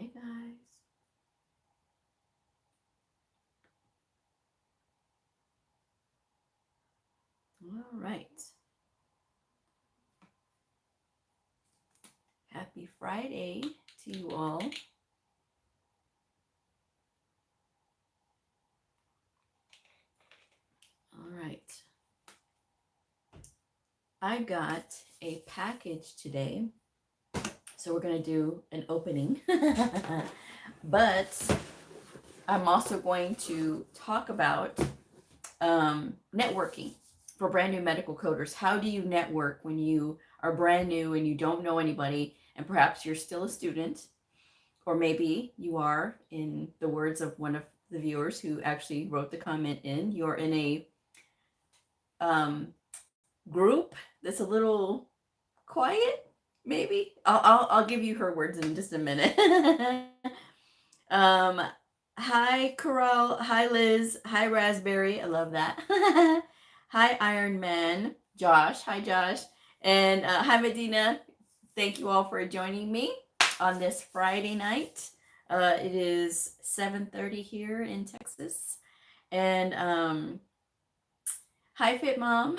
Hey guys. All right. Happy Friday to you all. All right. I got a package today. So we're going to do an opening. But I'm also going to talk about networking for brand new medical coders. How do you network when you are brand new and you don't know anybody, and perhaps you're still a student, or maybe you are, in the words of one of the viewers who actually wrote the comment in, you're in a group that's a little quiet, maybe. I'll give you her words in just a minute. um, Hi, Coral. Hi, Liz. Hi, Raspberry. I love that. Hi, Iron Man. Josh. Hi, Josh. And hi, Medina. Thank you all for joining me on this Friday night. It is 7:30 here in Texas. And hi, Fit Mom.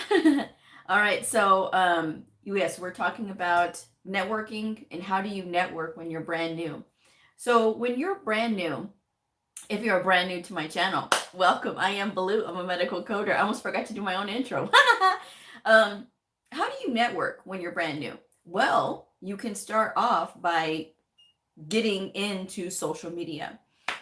All right, so yes, we're talking about networking and how do you network when you're brand new. So when you're brand new, if you're brand new to my channel, welcome. I am Bleu. I'm a medical coder. I almost forgot to do my own intro. How do you network when you're brand new? Well, you can start off by getting into social media.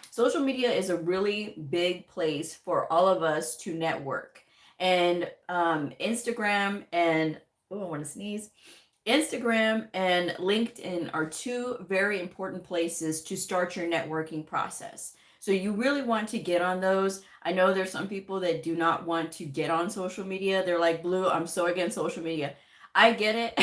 Social media is a really big place for all of us to network. And Instagram and, oh, I want to sneeze. Instagram and LinkedIn are two very important places to start your networking process. So you really want to get on those. I know there's some people that do not want to get on social media. They're like, Blue, I'm so against social media. I get it.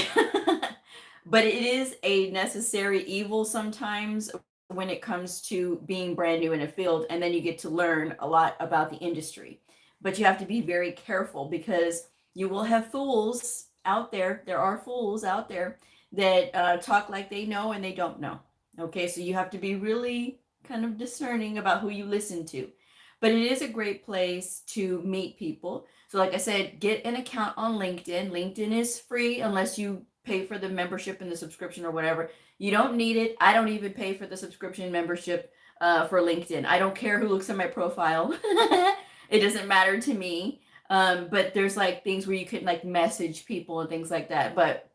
But it is a necessary evil sometimes when it comes to being brand new in a field, and then you get to learn a lot about the industry. But you have to be very careful because you will have fools out there. There are fools out there that talk like they know and they don't know. Okay, so you have to be really kind of discerning about who you listen to. But it is a great place to meet people. So, like I said, get an account on LinkedIn. LinkedIn is free unless you pay for the membership and the subscription or whatever. You don't need it. I don't even pay for the subscription membership for LinkedIn. I don't care who looks at my profile. It doesn't matter to me. But there's like things where you can like message people and things like that, but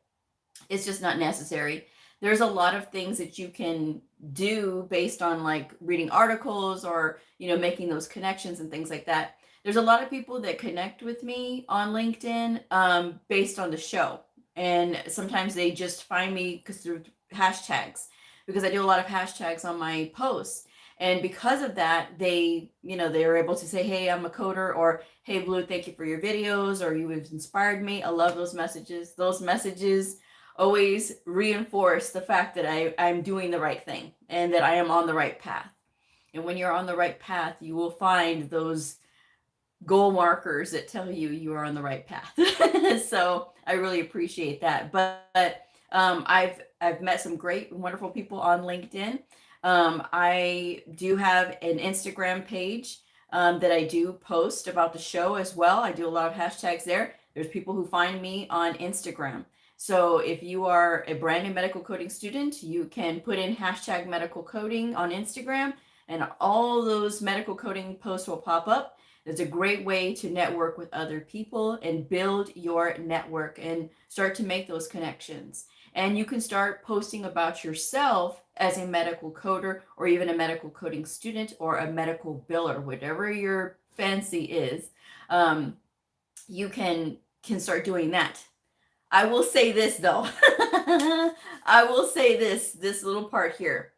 it's just not necessary. There's a lot of things that you can do based on like reading articles or, making those connections and things like that. There's a lot of people that connect with me on LinkedIn based on the show. And sometimes they just find me because through hashtags, because I do a lot of hashtags on my posts. And because of that, they're able to say, hey, I'm a coder, or hey, Blue, thank you for your videos, or you have inspired me. I love those messages. Those messages always reinforce the fact that I'm doing the right thing and that I am on the right path. And when you're on the right path, you will find those goal markers that tell you are on the right path. So I really appreciate that. But I've met some great, wonderful people on LinkedIn. I do have an Instagram page that I do post about the show as well. I do a lot of hashtags there. There's people who find me on Instagram. So if you are a brand new medical coding student, you can put in hashtag medical coding on Instagram, and all those medical coding posts will pop up. It's a great way to network with other people and build your network and start to make those connections. And you can start posting about yourself as a medical coder, or even a medical coding student, or a medical biller, whatever your fancy is. You can start doing that. I will say this though. I will say this little part here.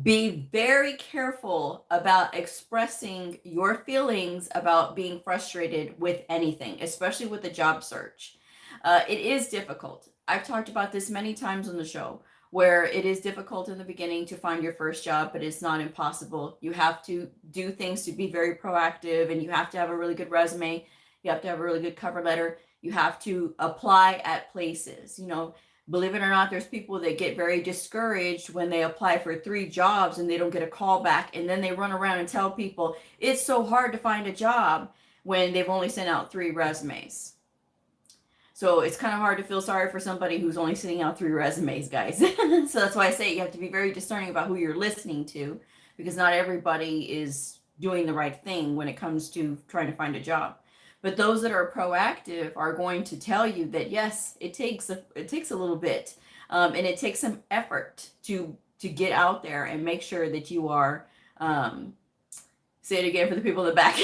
Be very careful about expressing your feelings about being frustrated with anything, especially with the job search. It is difficult. I've talked about this many times on the show, where it is difficult in the beginning to find your first job, but it's not impossible. You have to do things to be very proactive, and you have to have a really good resume. You have to have a really good cover letter. You have to apply at places. Believe it or not, there's people that get very discouraged when they apply for 3 jobs and they don't get a call back. And then they run around and tell people it's so hard to find a job when they've only sent out 3 resumes. So it's kind of hard to feel sorry for somebody who's only sending out 3 resumes, guys. So that's why I say you have to be very discerning about who you're listening to, because not everybody is doing the right thing when it comes to trying to find a job. But those that are proactive are going to tell you that yes, it takes a little bit, and it takes some effort to get out there and make sure that you are. Say it again for the people in the back.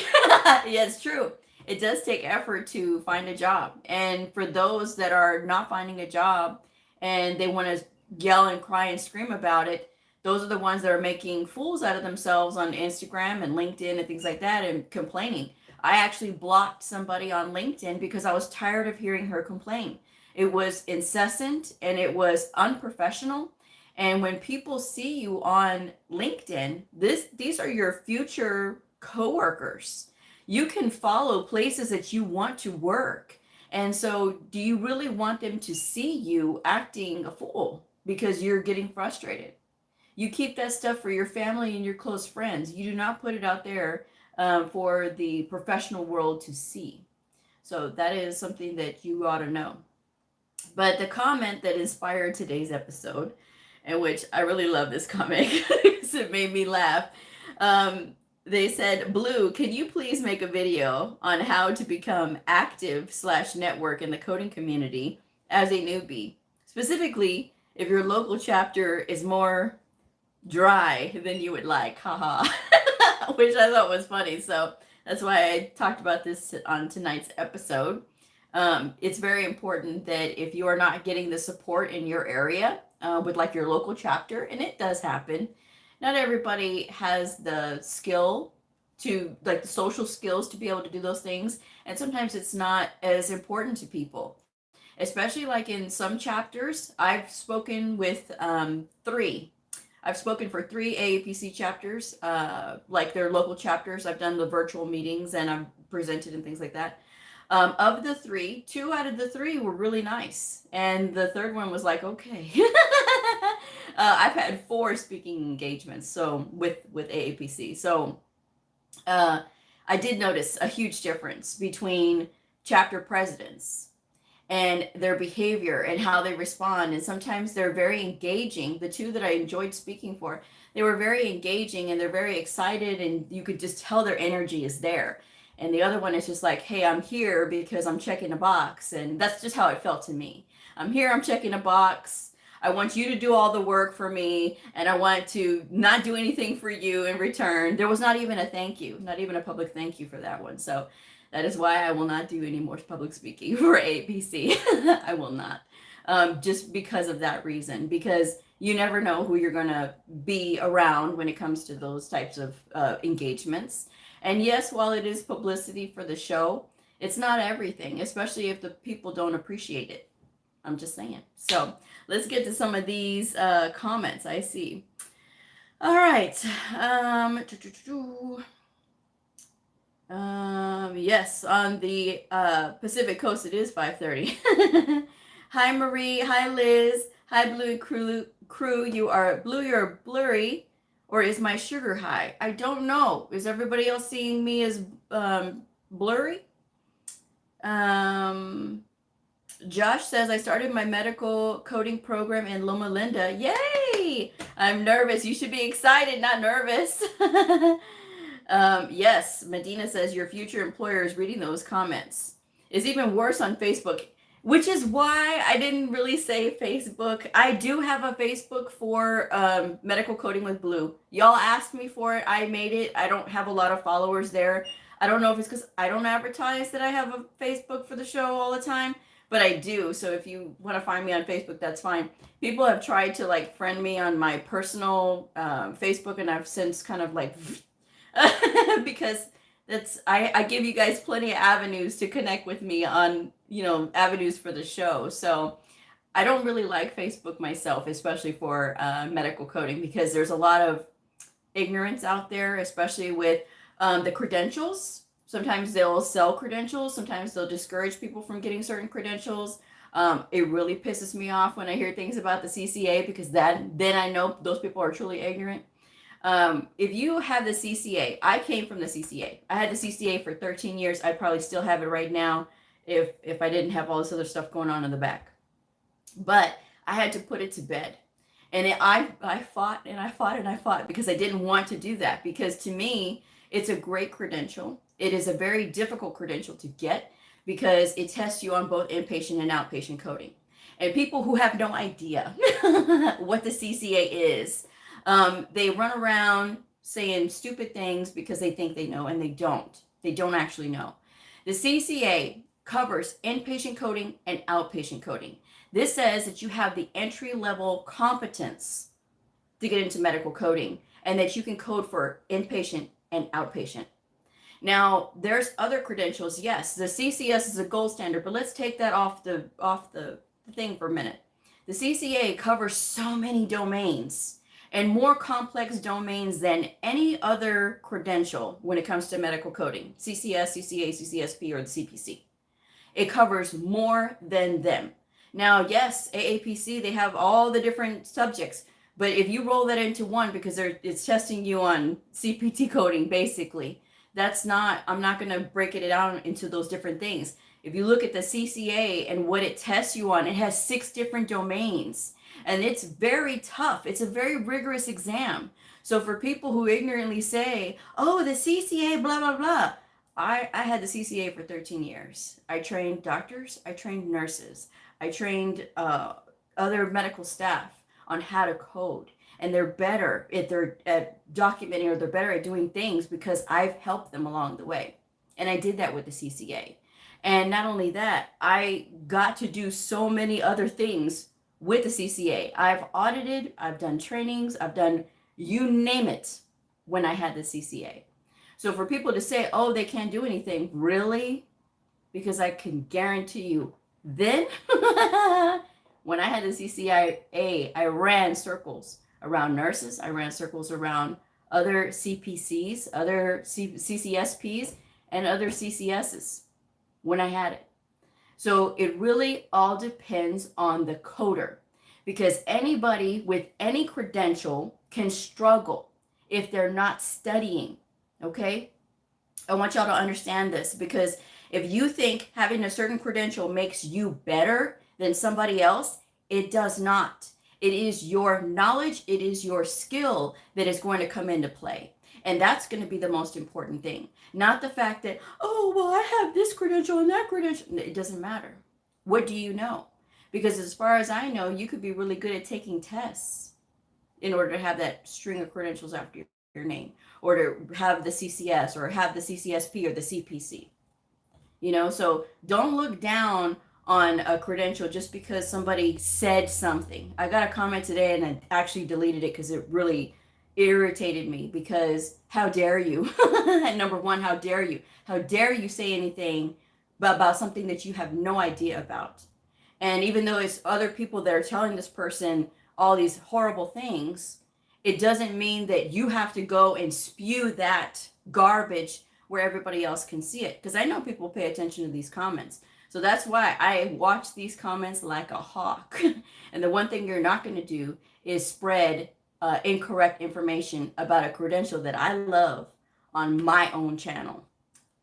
Yeah, it's true. It does take effort to find a job, and for those that are not finding a job and they want to yell and cry and scream about it, those are the ones that are making fools out of themselves on Instagram and LinkedIn and things like that and complaining. I actually blocked somebody on LinkedIn because I was tired of hearing her complain. It was incessant and it was unprofessional. And when people see you on LinkedIn, these are your future coworkers. You can follow places that you want to work. And so do you really want them to see you acting a fool because you're getting frustrated? You keep that stuff for your family and your close friends. You do not put it out there for the professional world to see. So that is something that you ought to know. But the comment that inspired today's episode, and which I really love this comment because it made me laugh. They said, Blue, can you please make a video on how to become active/network in the coding community as a newbie? Specifically, if your local chapter is more dry than you would like, haha. Which I thought was funny. So that's why I talked about this on tonight's episode. It's very important that if you are not getting the support in your area with like your local chapter, and it does happen, not everybody has the skill to like the social skills to be able to do those things. And sometimes it's not as important to people, especially like in some chapters. I've spoken with 3. I've spoken for 3 AAPC chapters, like their local chapters. I've done the virtual meetings and I've presented and things like that. Of the 3, 2 out of the 3 were really nice. And the third one was like, okay. I've had 4 speaking engagements so with AAPC. So I did notice a huge difference between chapter presidents and their behavior and how they respond. And sometimes they're very engaging. The 2 that I enjoyed speaking for, they were very engaging and they're very excited, and you could just tell their energy is there. And the other one is just like, hey, I'm here because I'm checking a box. And that's just how it felt to me. I'm here, I'm checking a box. I want you to do all the work for me, and I want to not do anything for you in return. There was not even a thank you, not even a public thank you for that one. So that is why I will not do any more public speaking for APC. I will not. Just because of that reason, because you never know who you're going to be around when it comes to those types of engagements. And yes, while it is publicity for the show, it's not everything, especially if the people don't appreciate it. I'm just saying. So let's get to some of these comments I see. All right. Yes, on the Pacific Coast, it is 5:30. Hi, Marie. Hi, Liz. Hi, Blue crew. You are Blue. You're blurry. Or is my sugar high? I don't know. Is everybody else seeing me as blurry? Josh says, I started my medical coding program in Loma Linda. Yay! I'm nervous. You should be excited, not nervous. Yes, Medina says, your future employer is reading those comments. It's even worse on Facebook, which is why I didn't really say Facebook. I do have a Facebook for Medical Coding with Blue. Y'all asked me for it. I made it. I don't have a lot of followers there. I don't know if it's because I don't advertise that I have a Facebook for the show all the time, but I do. So if you want to find me on Facebook, that's fine. People have tried to like friend me on my personal Facebook, and I've since kind of like because that's I give you guys plenty of avenues to connect with me on, you know, avenues for the show. So I don't really like Facebook myself, especially for medical coding, because there's a lot of ignorance out there, especially with the credentials. Sometimes they'll sell credentials. Sometimes they'll discourage people from getting certain credentials. It really pisses me off when I hear things about the CCA, because then I know those people are truly ignorant. If you have the CCA, I came from the CCA. I had the CCA for 13 years. I probably still have it right now if I didn't have all this other stuff going on in the back. But I had to put it to bed. And I fought and I fought and I fought because I didn't want to do that. Because to me, it's a great credential. It is a very difficult credential to get because it tests you on both inpatient and outpatient coding. And people who have no idea what the CCA is, they run around saying stupid things because they think they know, and they don't. They don't actually know. The CCA covers inpatient coding and outpatient coding. This says that you have the entry level competence to get into medical coding, and that you can code for inpatient and outpatient. Now, there's other credentials. Yes, the CCS is a gold standard, but let's take that off the thing for a minute. The CCA covers so many domains and more complex domains than any other credential when it comes to medical coding. CCS, CCA, CCSP, or the CPC. It covers more than them. Now, yes, AAPC, they have all the different subjects, but if you roll that into one, because it's testing you on CPT coding, basically, I'm not going to break it down into those different things. If you look at the CCA and what it tests you on, it has 6 different domains, and it's very tough. It's a very rigorous exam. So for people who ignorantly say, oh, the CCA, blah, blah, blah, I had the CCA for 13 years. I trained doctors, I trained nurses, I trained other medical staff on how to code. And they're better if they're at documenting, or they're better at doing things because I've helped them along the way. And I did that with the CCA. And not only that, I got to do so many other things with the CCA. I've audited, I've done trainings, I've done you name it when I had the CCA. So for people to say, oh, they can't do anything, really? Because I can guarantee you, then when I had the CCIA, I ran circles around nurses. I ran circles around other CPCs, other CCSPs, and other CCSs when I had it. So it really all depends on the coder, because anybody with any credential can struggle if they're not studying, okay? I want y'all to understand this, because if you think having a certain credential makes you better than somebody else, it does not. It is your knowledge, it is your skill that is going to come into play. And that's going to be the most important thing. Not the fact that, oh, well, I have this credential and that credential. It doesn't matter. What do you know? Because as far as I know, you could be really good at taking tests in order to have that string of credentials after your name, or to have the CCS, or have the CCSP, or the CPC. You know, so don't look down on a credential just because somebody said something. I got a comment today and I actually deleted it because it really irritated me, because how dare you? Number one, how dare you? How dare you say anything about something that you have no idea about? And even though it's other people that are telling this person all these horrible things, it doesn't mean that you have to go and spew that garbage where everybody else can see it. Because I know people pay attention to these comments. So that's why I watch these comments like a hawk. And the one thing you're not going to do is spread incorrect information about a credential that I love on my own channel.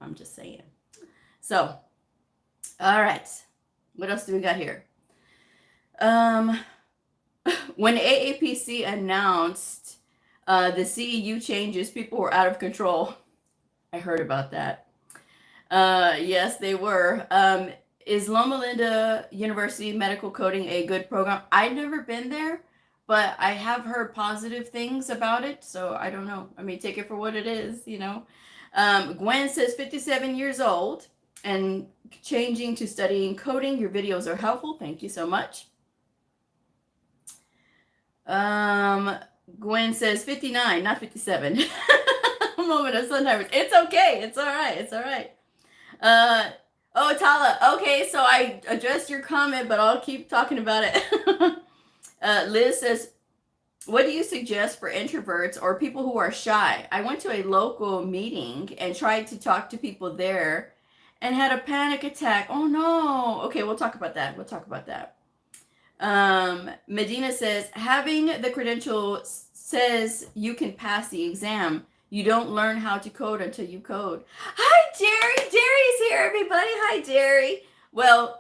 I'm just saying. So, all right. What else do we got here? When AAPC announced the CEU changes, people were out of control. I heard about that. Yes, they were. Is Loma Linda University Medical Coding a good program? I've never been there, but I have heard positive things about it. So I don't know. I mean, take it for what it is, you know. Gwen says 57 years old and changing to studying coding. Your videos are helpful. Thank you so much. Gwen says 59, not 57. A moment of sun-timers. It's okay. It's all right. It's all right. Oh, Tala. Okay, so I addressed your comment, but I'll keep talking about it. Liz says, what do you suggest for introverts or people who are shy? I went to a local meeting and tried to talk to people there, and had a panic attack. Oh no. Okay, we'll talk about that. We'll talk about that. Medina says, having the credential says you can pass the exam. You don't learn how to code until you code. Hi, Jerry. Jerry's here, everybody. Hi, Jerry. Well,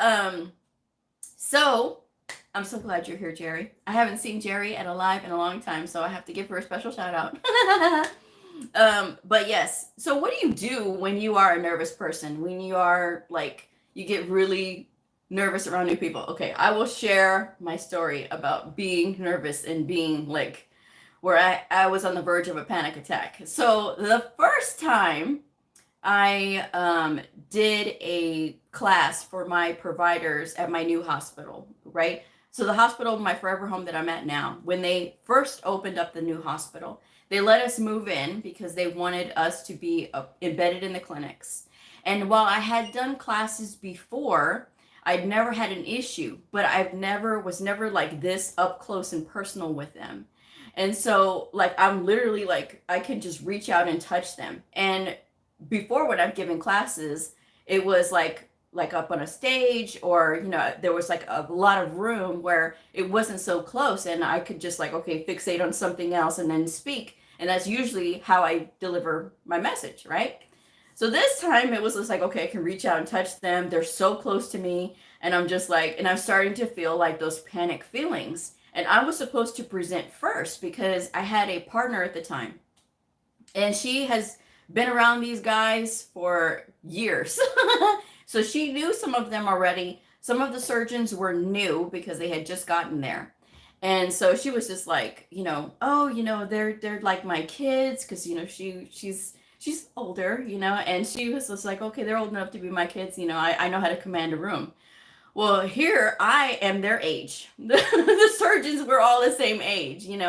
so I'm so glad you're here, Jerry. I haven't seen Jerry at a live in a long time, so I have to give her a special shout out. But yes, so what do you do when you are a nervous person? When you are like, you get really nervous around new people? Okay, I will share my story about being nervous and being like, where I was on the verge of a panic attack. So the first time I did a class for my providers at my new hospital, right? So the hospital, my forever home that I'm at now, when they first opened up the new hospital, they let us move in because they wanted us to be embedded in the clinics. And while I had done classes before, I'd never had an issue, but was never like this up close and personal with them. And so like I'm literally like I can just reach out and touch them. And before when I've given classes, it was like up on a stage, or there was like a lot of room where it wasn't so close and I could just like, okay, fixate on something else and then speak. And that's usually how I deliver my message, right? So this time it was just like, okay, I can reach out and touch them. They're so close to me. And I'm just like, and I'm starting to feel like those panic feelings. And I was supposed to present first because I had a partner at the time. And she has been around these guys for years. So she knew some of them already. Some of the surgeons were new because they had just gotten there. And so she was just like, oh, they're like my kids, because she's older, and she was just like, okay, they're old enough to be my kids, I know how to command a room. Well, here I am their age. The surgeons were all the same age, and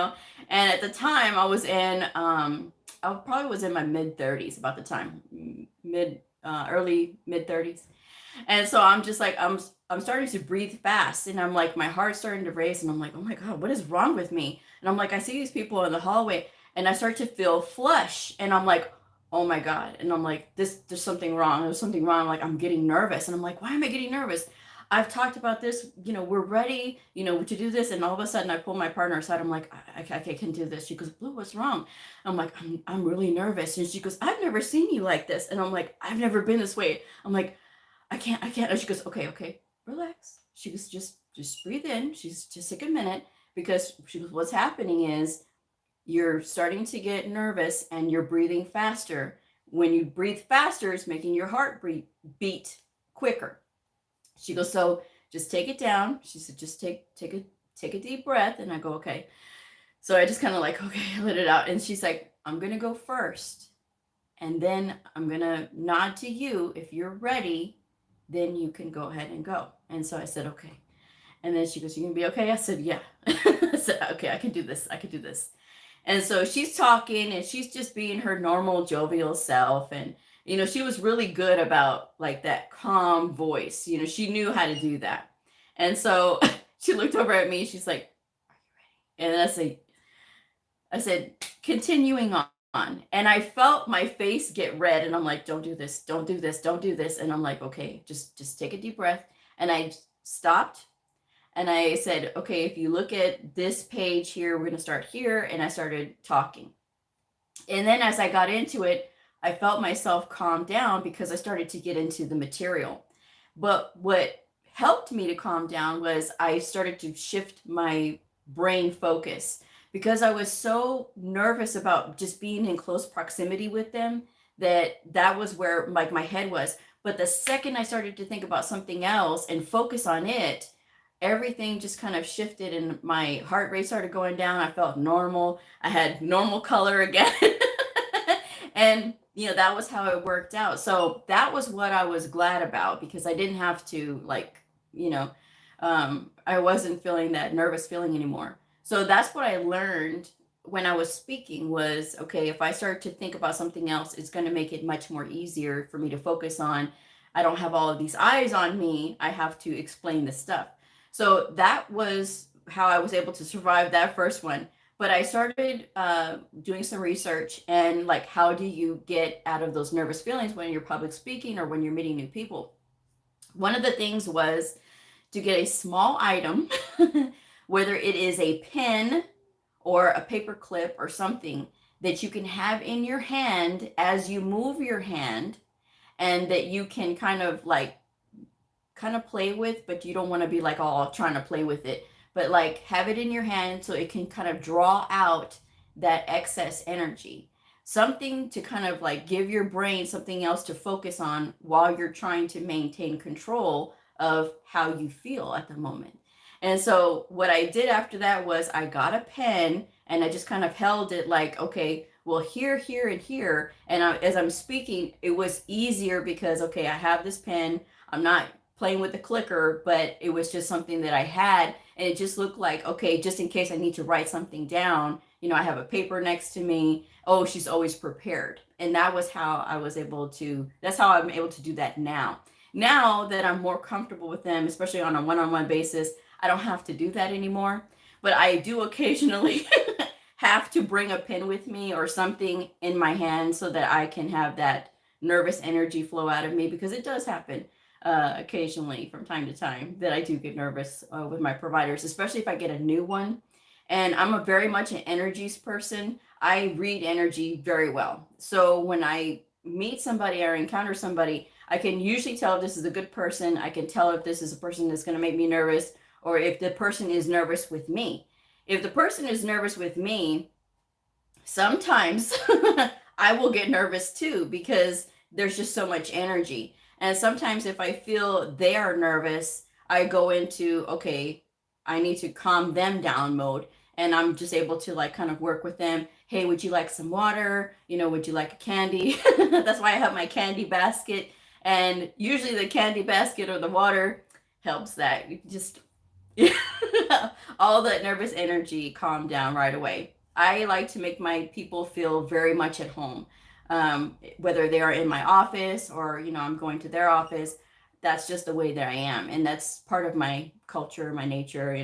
at the time I probably was in my mid 30s about the time, early mid 30s. And so I'm just like, I'm starting to breathe fast, and I'm like, my heart's starting to race, and I'm like, oh my God, what is wrong with me? And I'm like, I see these people in the hallway, and I start to feel flush, and I'm like, oh my God. And I'm like, there's something wrong. There's something wrong. Like, I'm getting nervous. And I'm like, why am I getting nervous? I've talked about this, we're ready, to do this. And all of a sudden I pull my partner aside. I'm like, I can do this. She goes, Blue, what's wrong? I'm like, I'm really nervous. And she goes, I've never seen you like this. And I'm like, I've never been this way. I'm like, I can't. And she goes, okay, relax. She goes, just breathe in. She's just take a minute, because she goes, what's happening is you're starting to get nervous and you're breathing faster. When you breathe faster, it's making your heart beat quicker. She goes, so just take it down. She said, just take a deep breath. And I go, okay. So I just kind of like, okay, let it out. And she's like, I'm going to go first. And then I'm going to nod to you. If you're ready, then you can go ahead and go. And so I said, okay. And then she goes, you can be okay? I said, yeah. I said, okay, I can do this. And so she's talking and she's just being her normal jovial self. And she was really good about like that calm voice. She knew how to do that. And so she looked over at me. She's like, are you ready? And I said, continuing on. And I felt my face get red. And I'm like, don't do this. Don't do this. Don't do this. And I'm like, okay, just take a deep breath. And I stopped. And I said, okay, if you look at this page here, we're going to start here. And I started talking. And then as I got into it, I felt myself calm down because I started to get into the material. But what helped me to calm down was I started to shift my brain focus, because I was so nervous about just being in close proximity with them that was where like my head was. But the second I started to think about something else and focus on it, everything just kind of shifted and my heart rate started going down. I felt normal. I had normal color again. And that was how it worked out. So that was what I was glad about, because I didn't have to I wasn't feeling that nervous feeling anymore. So that's what I learned when I was speaking was, okay, if I start to think about something else, it's going to make it much more easier for me to focus on. I don't have all of these eyes on me. I have to explain this stuff. So that was how I was able to survive that first one. But I started doing some research and like, how do you get out of those nervous feelings when you're public speaking or when you're meeting new people? One of the things was to get a small item, whether it is a pen or a paper clip or something that you can have in your hand as you move your hand, and that you can kind of play with, but you don't want to be like all trying to play with it, but like have it in your hand so it can kind of draw out that excess energy. Something to kind of like give your brain something else to focus on while you're trying to maintain control of how you feel at the moment. And so what I did after that was I got a pen and I just kind of held it like, okay, well, here, here, and here. And as I'm speaking, it was easier because, okay, I have this pen. I'm not playing with the clicker, but it was just something that I had. And it just looked like, okay, just in case I need to write something down, I have a paper next to me. Oh, she's always prepared. And that was how I was able to, that's how I'm able to do that now. Now that I'm more comfortable with them, especially on a one-on-one basis, I don't have to do that anymore. But I do occasionally have to bring a pen with me or something in my hand so that I can have that nervous energy flow out of me, because it does happen occasionally from time to time that I do get nervous with my providers, especially if I get a new one. And I'm a very much an energies person. I read energy very well. So when I meet somebody or encounter somebody, I can usually tell if this is a good person. I can tell if this is a person that's going to make me nervous, or if the person is nervous with me. If the person is nervous with me, sometimes I will get nervous too, because there's just so much energy. And sometimes if I feel they are nervous, I go into, okay, I need to calm them down mode. And I'm just able to like kind of work with them. Hey, would you like some water? Would you like a candy? That's why I have my candy basket. And usually the candy basket or the water helps that. You just all that nervous energy calm down right away. I like to make my people feel very much at home, whether they are in my office or I'm going to their office. That's just the way that I am, and that's part of my culture, my nature.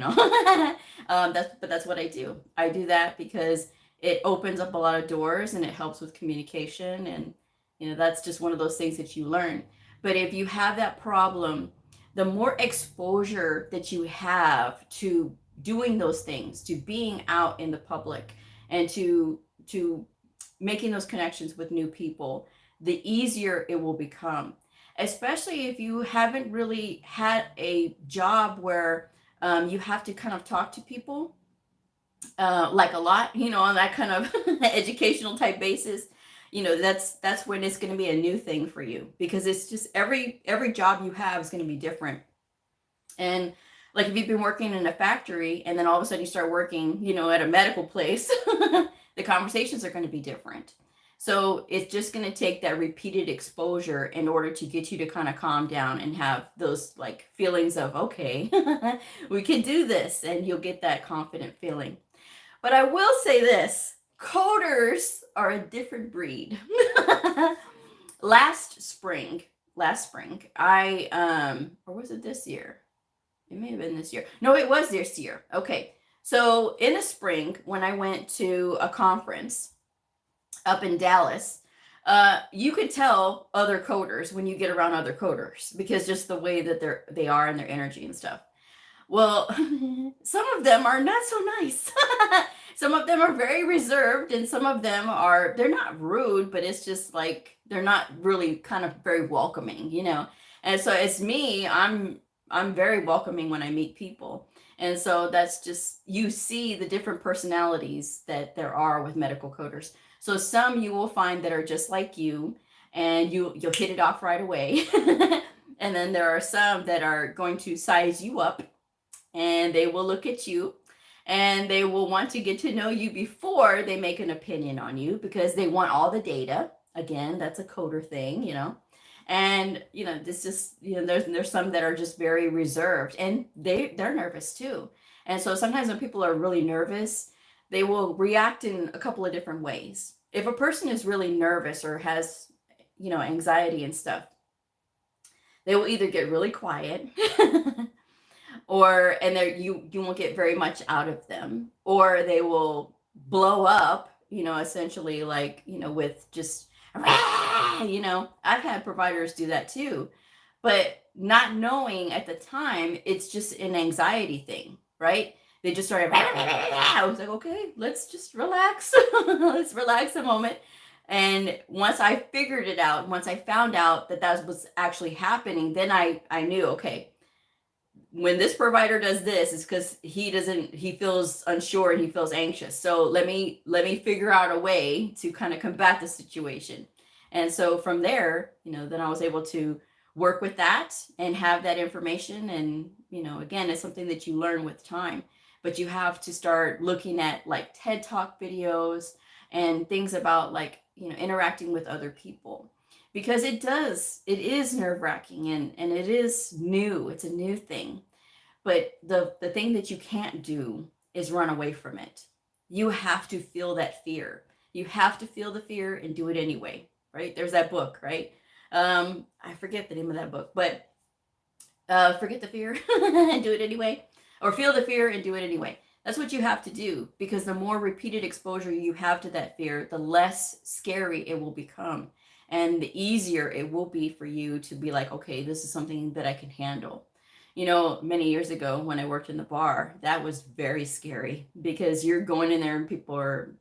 That's what I do. I do that because it opens up a lot of doors and it helps with communication, and that's just one of those things that you learn. But if you have that problem, the more exposure that you have to doing those things, to being out in the public, and to making those connections with new people, the easier it will become. Especially if you haven't really had a job where you have to kind of talk to people like a lot, on that kind of educational type basis. That's when it's going to be a new thing for you, because it's just every job you have is going to be different. And like if you've been working in a factory and then all of a sudden you start working, at a medical place, the conversations are going to be different. So it's just going to take that repeated exposure in order to get you to kind of calm down and have those like feelings of, okay, we can do this, and you'll get that confident feeling. But I will say this, coders are a different breed. last spring, or was it this year? It may have been this year. No, it was this year. Okay. So in the spring, when I went to a conference up in Dallas, you could tell other coders when you get around other coders, because just the way that they are and their energy and stuff. Well, some of them are not so nice. Some of them are very reserved, and some of them they're not rude, but it's just like they're not really kind of very welcoming. And so it's me, I'm very welcoming when I meet people. And so that's just, you see the different personalities that there are with medical coders. So some you will find that are just like you, and you'll hit it off right away. And then there are some that are going to size you up, and they will look at you and they will want to get to know you before they make an opinion on you, because they want all the data. Again, that's a coder thing, And this just there's some that are just very reserved, and they're nervous too. And so sometimes when people are really nervous, they will react in a couple of different ways. If a person is really nervous or has anxiety and stuff, they will either get really quiet and you won't get very much out of them, or they will blow up, essentially, like, with just, I've had providers do that too. But not knowing at the time, it's just an anxiety thing, right? They just started, I was like, okay, let's just relax. Let's relax a moment. And once I figured it out, once I found out that that was actually happening, then I knew, okay, when this provider does this, it's because he feels unsure and he feels anxious. So let me figure out a way to kind of combat the situation. And so from there, then I was able to work with that and have that information. And again, it's something that you learn with time, but you have to start looking at like TED Talk videos and things about, like, interacting with other people, because it is nerve-wracking, and it is new. It's a new thing. But the thing that you can't do is run away from it. You have to feel that fear. You have to feel the fear and do it anyway, right? There's that book, right? I forget the name of that book, but forget the fear and do it anyway, or feel the fear and do it anyway. That's what you have to do, because the more repeated exposure you have to that fear, the less scary it will become. And the easier it will be for you to be like, okay, this is something that I can handle. Many years ago when I worked in the bar, that was very scary, because you're going in there and people are,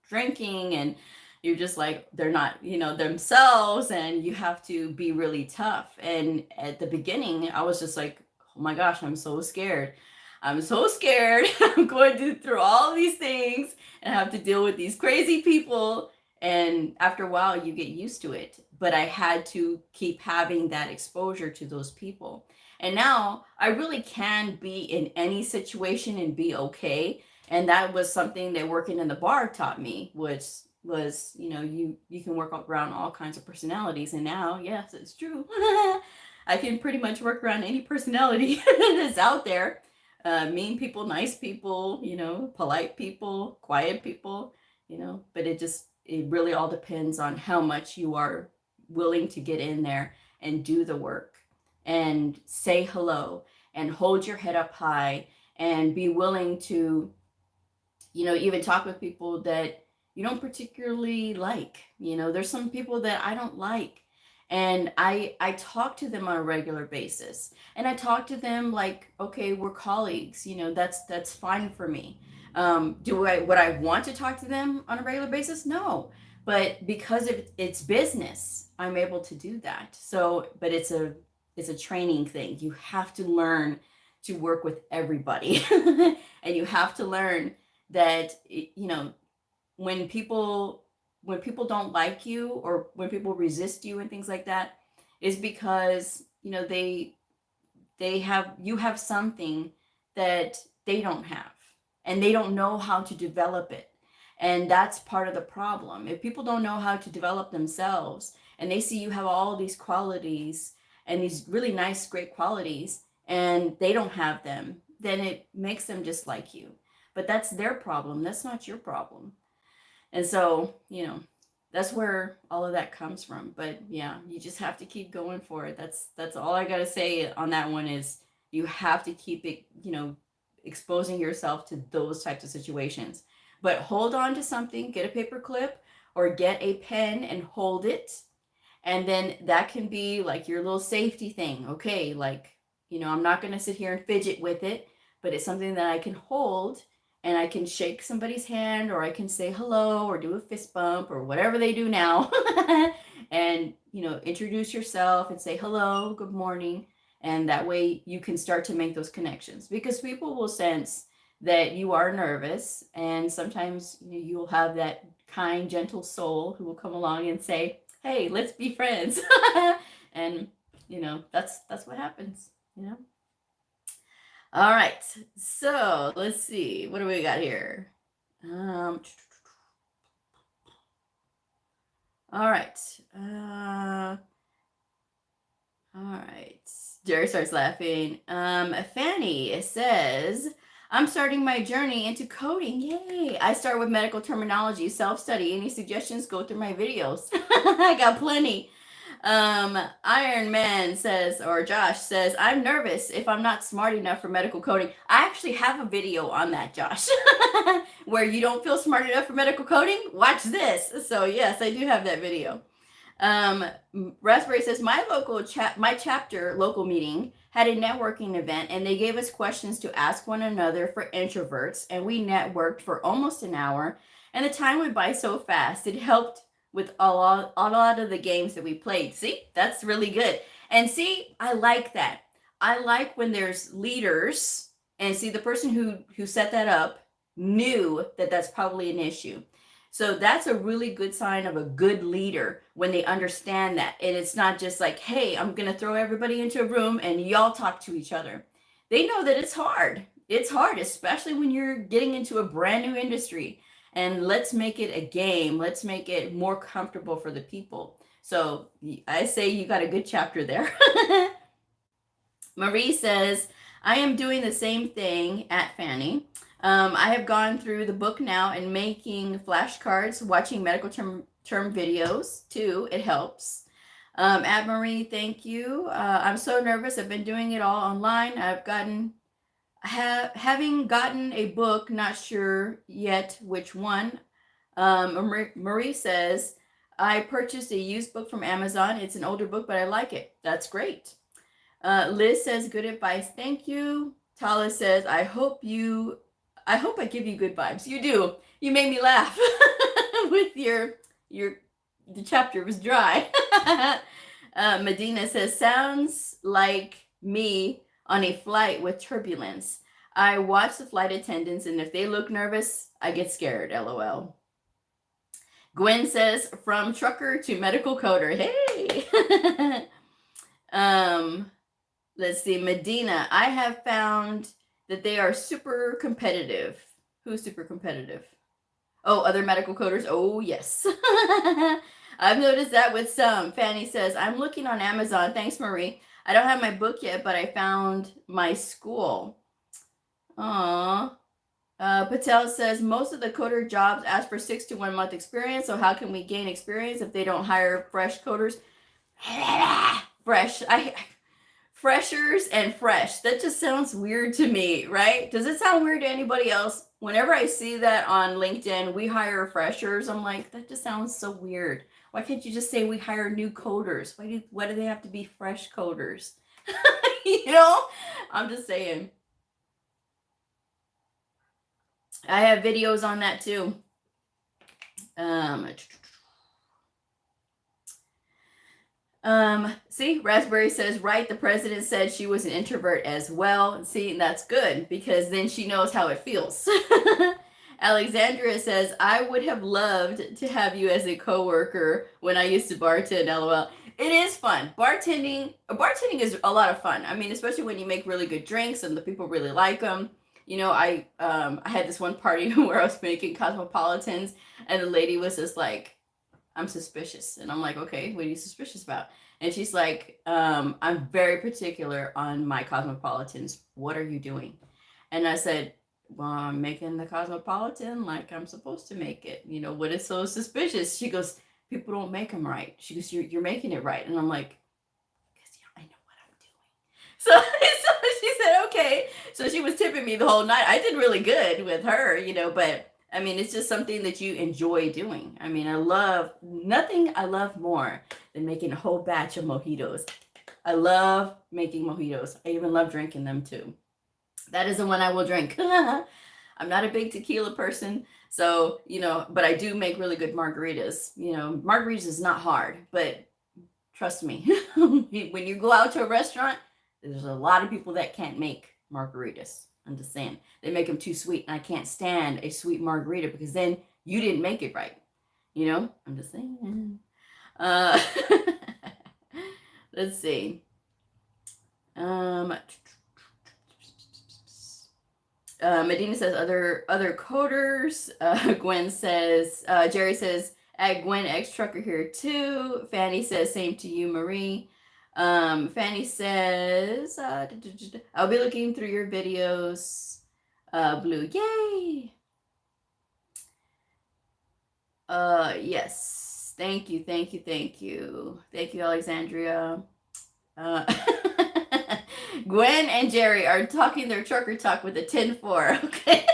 drinking, and you're just like, they're not, themselves, and you have to be really tough. And at the beginning, I was just like, oh my gosh, I'm so scared. I'm so scared. I'm going through all these things and have to deal with these crazy people. And after a while, you get used to it. But I had to keep having that exposure to those people. And now I really can be in any situation and be okay. And that was something that working in the bar taught me, which was, you can work around all kinds of personalities. And now, yes, it's true. I can pretty much work around any personality that's out there. Mean people, nice people, polite people, quiet people, but it really all depends on how much you are willing to get in there and do the work and say hello and hold your head up high and be willing to, even talk with people that you don't particularly like. There's some people that I don't like. And I talk to them on a regular basis. And I talk to them like, okay, we're colleagues. That's fine for me. Would I want to talk to them on a regular basis? No. But because it's business, I'm able to do that. So, but it's a training thing. You have to learn to work with everybody. And you have to learn that, when people don't like you, or when people resist you and things like that, is because you have something that they don't have, and they don't know how to develop it. And that's part of the problem. If people don't know how to develop themselves, and they see you have all these qualities and these really nice, great qualities, and they don't have them, then it makes them dislike you. But that's their problem. That's not your problem. And so, that's where all of that comes from. But yeah, you just have to keep going for it. That's all I got to say on that one, is you have to keep it, exposing yourself to those types of situations. But hold on to something, get a paper clip or get a pen and hold it. And then that can be like your little safety thing. Okay, like, I'm not going to sit here and fidget with it, but it's something that I can hold, and I can shake somebody's hand, or I can say hello, or do a fist bump, or whatever they do now. And, introduce yourself and say hello, good morning. And that way you can start to make those connections, because people will sense that you are nervous. And sometimes you'll have that kind, gentle soul who will come along and say, hey, let's be friends. And, that's what happens, All right, so let's see. What do we got here? All right. All right. Jerry starts laughing. Fanny says, I'm starting my journey into coding. Yay. I start with medical terminology, self-study. Any suggestions? Go through my videos. I got plenty. Iron Man says, or Josh says, I'm nervous if I'm not smart enough for medical coding. I actually have a video on that, Josh, where you don't feel smart enough for medical coding. Watch this. So yes, I do have that video. Um, Raspberry says, my chapter local meeting had a networking event, and they gave us questions to ask one another for introverts, and we networked for almost an hour, and the time went by so fast. It helped with a lot of the games that we played. See, that's really good. And see, I like that. I like when there's leaders, and see, the person who set that up knew that that's probably an issue. So that's a really good sign of a good leader when they understand that. And it's not just like, hey, I'm going to throw everybody into a room and y'all talk to each other. They know that it's hard. It's hard, especially when you're getting into a brand new industry. And let's make it a game. Let's make it more comfortable for the people. So I say you got a good chapter there. Marie says, I am doing the same thing at Fanny. I have gone through the book now and making flashcards, watching medical term videos too. It helps. At Marie, thank you. I'm so nervous. I've been doing it all online. Having gotten a book, not sure yet which one. Marie says, I purchased a used book from Amazon. It's an older book, but I like it. That's great. Liz says, good advice. Thank you. Tala says, I hope I give you good vibes. You do. You made me laugh with the chapter was dry. Medina says, sounds like me on a flight with turbulence. I watch the flight attendants, and if they look nervous, I get scared. LOL. Gwen says, from trucker to medical coder. Hey. Let's see. Medina, I have found that they are super competitive. Who's super competitive? Oh, other medical coders. Oh, yes. I've noticed that with some. Fanny says, I'm looking on Amazon. Thanks, Marie. I don't have my book yet, but I found my school. Aww. Patel says, most of the coder jobs ask for 6 to 1 month experience. So how can we gain experience if they don't hire fresh coders? Fresh. Freshers and fresh. That just sounds weird to me, right? Does it sound weird to anybody else? Whenever I see that on LinkedIn, we hire freshers, I'm like, that just sounds so weird. Why can't you just say we hire new coders? Why do they have to be fresh coders? I'm just saying. I have videos on that too. See, Raspberry says, right, the president said she was an introvert as well. See, that's good because then she knows how it feels. Alexandria says, I would have loved to have you as a coworker when I used to bartend, LOL. It is fun. Bartending is a lot of fun. I mean, especially when you make really good drinks and the people really like them. I had this one party where I was making cosmopolitans and the lady was just like, I'm suspicious. And I'm like, okay, what are you suspicious about? And she's like, I'm very particular on my cosmopolitans. What are you doing? And I said, well, I'm making the cosmopolitan like I'm supposed to make it. What is so suspicious? She goes, people don't make them right. She goes, you're making it right. And I'm like, because I know what I'm doing. So she said, okay. So she was tipping me the whole night. I did really good with her, but I mean, it's just something that you enjoy doing. I mean, nothing I love more than making a whole batch of mojitos. I love making mojitos. I even love drinking them too. That is the one I will drink. I'm not a big tequila person, so, but I do make really good margaritas. Margaritas is not hard, but trust me, when you go out to a restaurant, there's a lot of people that can't make margaritas. I'm just saying, they make them too sweet, and I can't stand a sweet margarita because then you didn't make it right. I'm just saying. Let's see. Medina says other coders. Gwen says, Jerry says, at Gwen X Trucker here too. Fanny says, same to you, Marie. Fanny says, I'll be looking through your videos. Blue, yay. Yes. Thank you, thank you, thank you. Thank you, Alexandria. Uh, Gwen and Jerry are talking their trucker talk with a 10-4. Okay.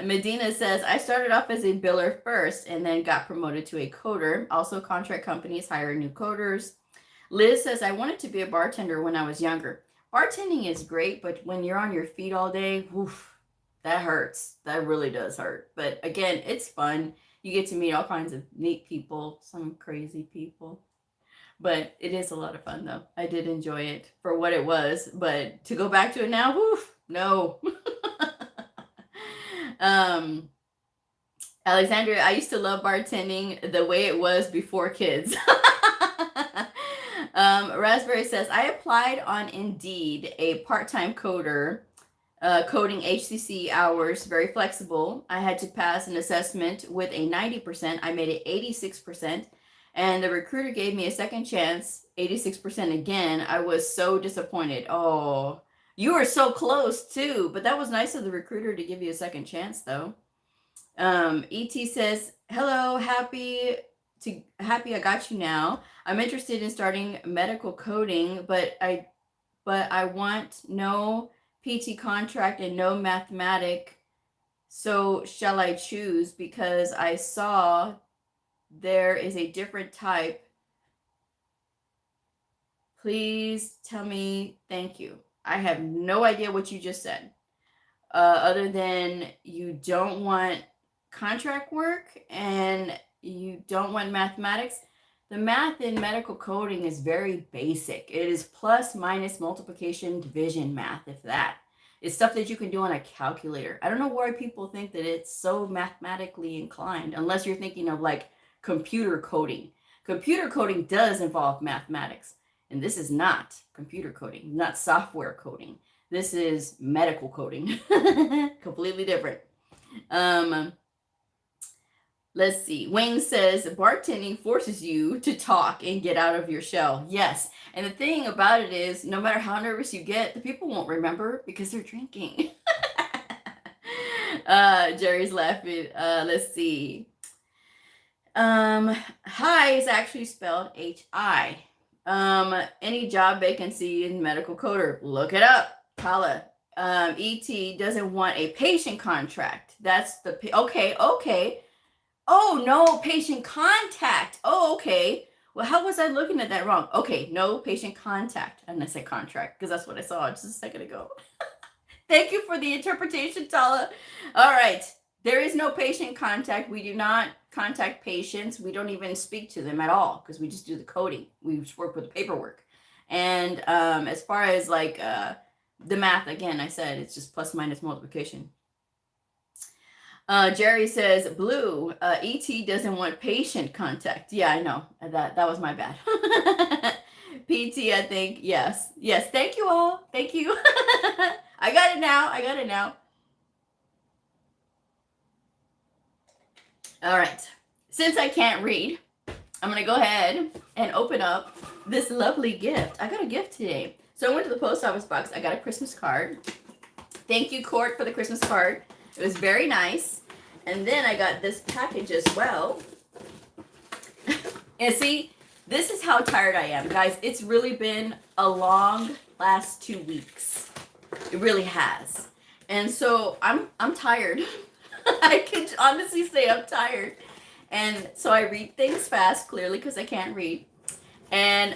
Medina says, I started off as a biller first and then got promoted to a coder. Also, contract companies hire new coders. Liz says, I wanted to be a bartender when I was younger. Bartending is great, but when you're on your feet all day, oof, that hurts. That really does hurt. But again, it's fun. You get to meet all kinds of neat people, some crazy people. But it is a lot of fun, though. I did enjoy it for what it was. But to go back to it now, woof, no. Alexandria, I used to love bartending the way it was before kids. Raspberry says, I applied on Indeed, a part-time coder, coding HCC hours, very flexible. I had to pass an assessment with a 90%. I made it 86%. And the recruiter gave me a second chance, 86% again. I was so disappointed. Oh, you were so close too. But that was nice of the recruiter to give you a second chance, though. ET says, hello, happy I got you now. I'm interested in starting medical coding, but I want no PT contract and no mathematic. So shall I choose? Because I saw there is a different type. Please tell me. Thank you. I have no idea what you just said. Other than you don't want contract work and you don't want mathematics. The math in medical coding is very basic. It is plus, minus, multiplication, division math, if that. It's stuff that you can do on a calculator. I don't know why people think that it's so mathematically inclined, unless you're thinking of like computer coding. Computer coding does involve mathematics, and this is not computer coding, not software coding. This is medical coding. Completely different. Let's see. Wayne says, bartending forces you to talk and get out of your shell. Yes. And the thing about it is, no matter how nervous you get, the people won't remember because they're drinking. Jerry's laughing. Let's see. Hi is actually spelled H-I. Any job vacancy in medical coder, look it up. Paula. ET doesn't want a patient contract. That's the, okay. Oh, no patient contact. Oh, okay. Well, how was I looking at that wrong? Okay, no patient contact. And I said contract because that's what I saw just a second ago. Thank you for the interpretation, Tala. All right. There is no patient contact. We do not contact patients. We don't even speak to them at all because we just do the coding. We just work with the paperwork. And as far as like the math, again, I said it's just plus minus multiplication. Jerry says, Blue, ET doesn't want patient contact. Yeah, I know. That was my bad. PT, I think. Yes. Thank you all. Thank you. I got it now. All right. Since I can't read, I'm going to go ahead and open up this lovely gift. I got a gift today. So I went to the post office box. I got a Christmas card. Thank you, Court, for the Christmas card. It was very nice. And then I got this package as well. And see, this is how tired I am, guys. It's really been a long last 2 weeks. It really has. And so I'm tired. I can honestly say I'm tired. And so I read things fast, clearly, because I can't read. And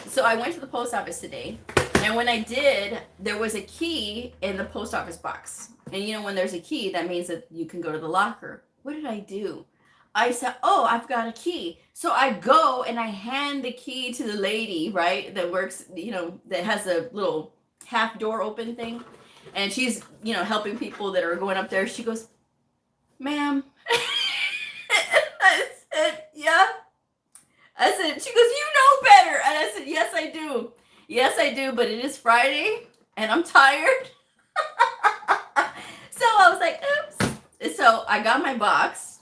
so I went to the post office today. And when I did, there was a key in the post office box. And you know, when there's a key, that means that you can go to the locker. What did I do? I said, oh, I've got a key. So I go and I hand the key to the lady, right, that works, you know, that has a little half door open thing. And she's, you know, helping people that are going up there. She goes, ma'am. I said, yeah. I said, she goes, you know better. And I said, yes, I do. Yes, I do. But it is Friday and I'm tired. So I was like, oops. So I got my box,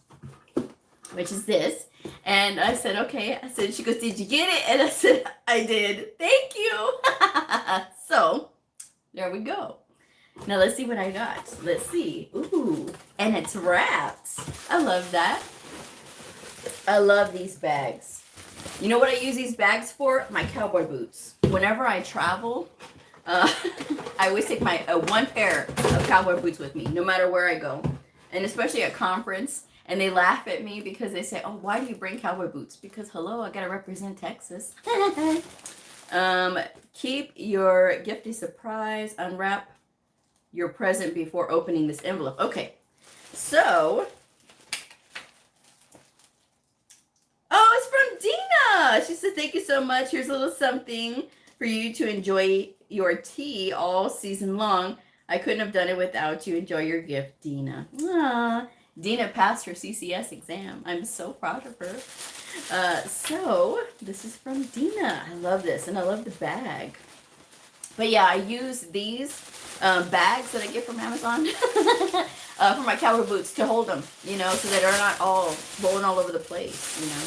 which is this. And I said, okay. I said, she goes, did you get it? And I said, I did. Thank you. So there we go. Now let's see what I got. Let's see. Ooh, and it's wrapped. I love that. I love these bags. You know what I use these bags for? My cowboy boots. Whenever I travel, uh, I always take my one pair of cowboy boots with me, no matter where I go. And especially at conference. And they laugh at me because they say, oh, why do you bring cowboy boots? Because, hello, I got to represent Texas. Keep your gift a surprise. Unwrap your present before opening this envelope. Okay, so... Oh, it's from Dina. She said, thank you so much. Here's a little something for you to enjoy your tea all season long. I couldn't have done it without you. Enjoy your gift, Dina. Aww. Dina passed her CCS exam. I'm so proud of her. So this is from Dina. I love this, and I love the bag. But yeah, I use these bags that I get from Amazon for my cowboy boots to hold them, you know, so that they're not all rolling all over the place, you know.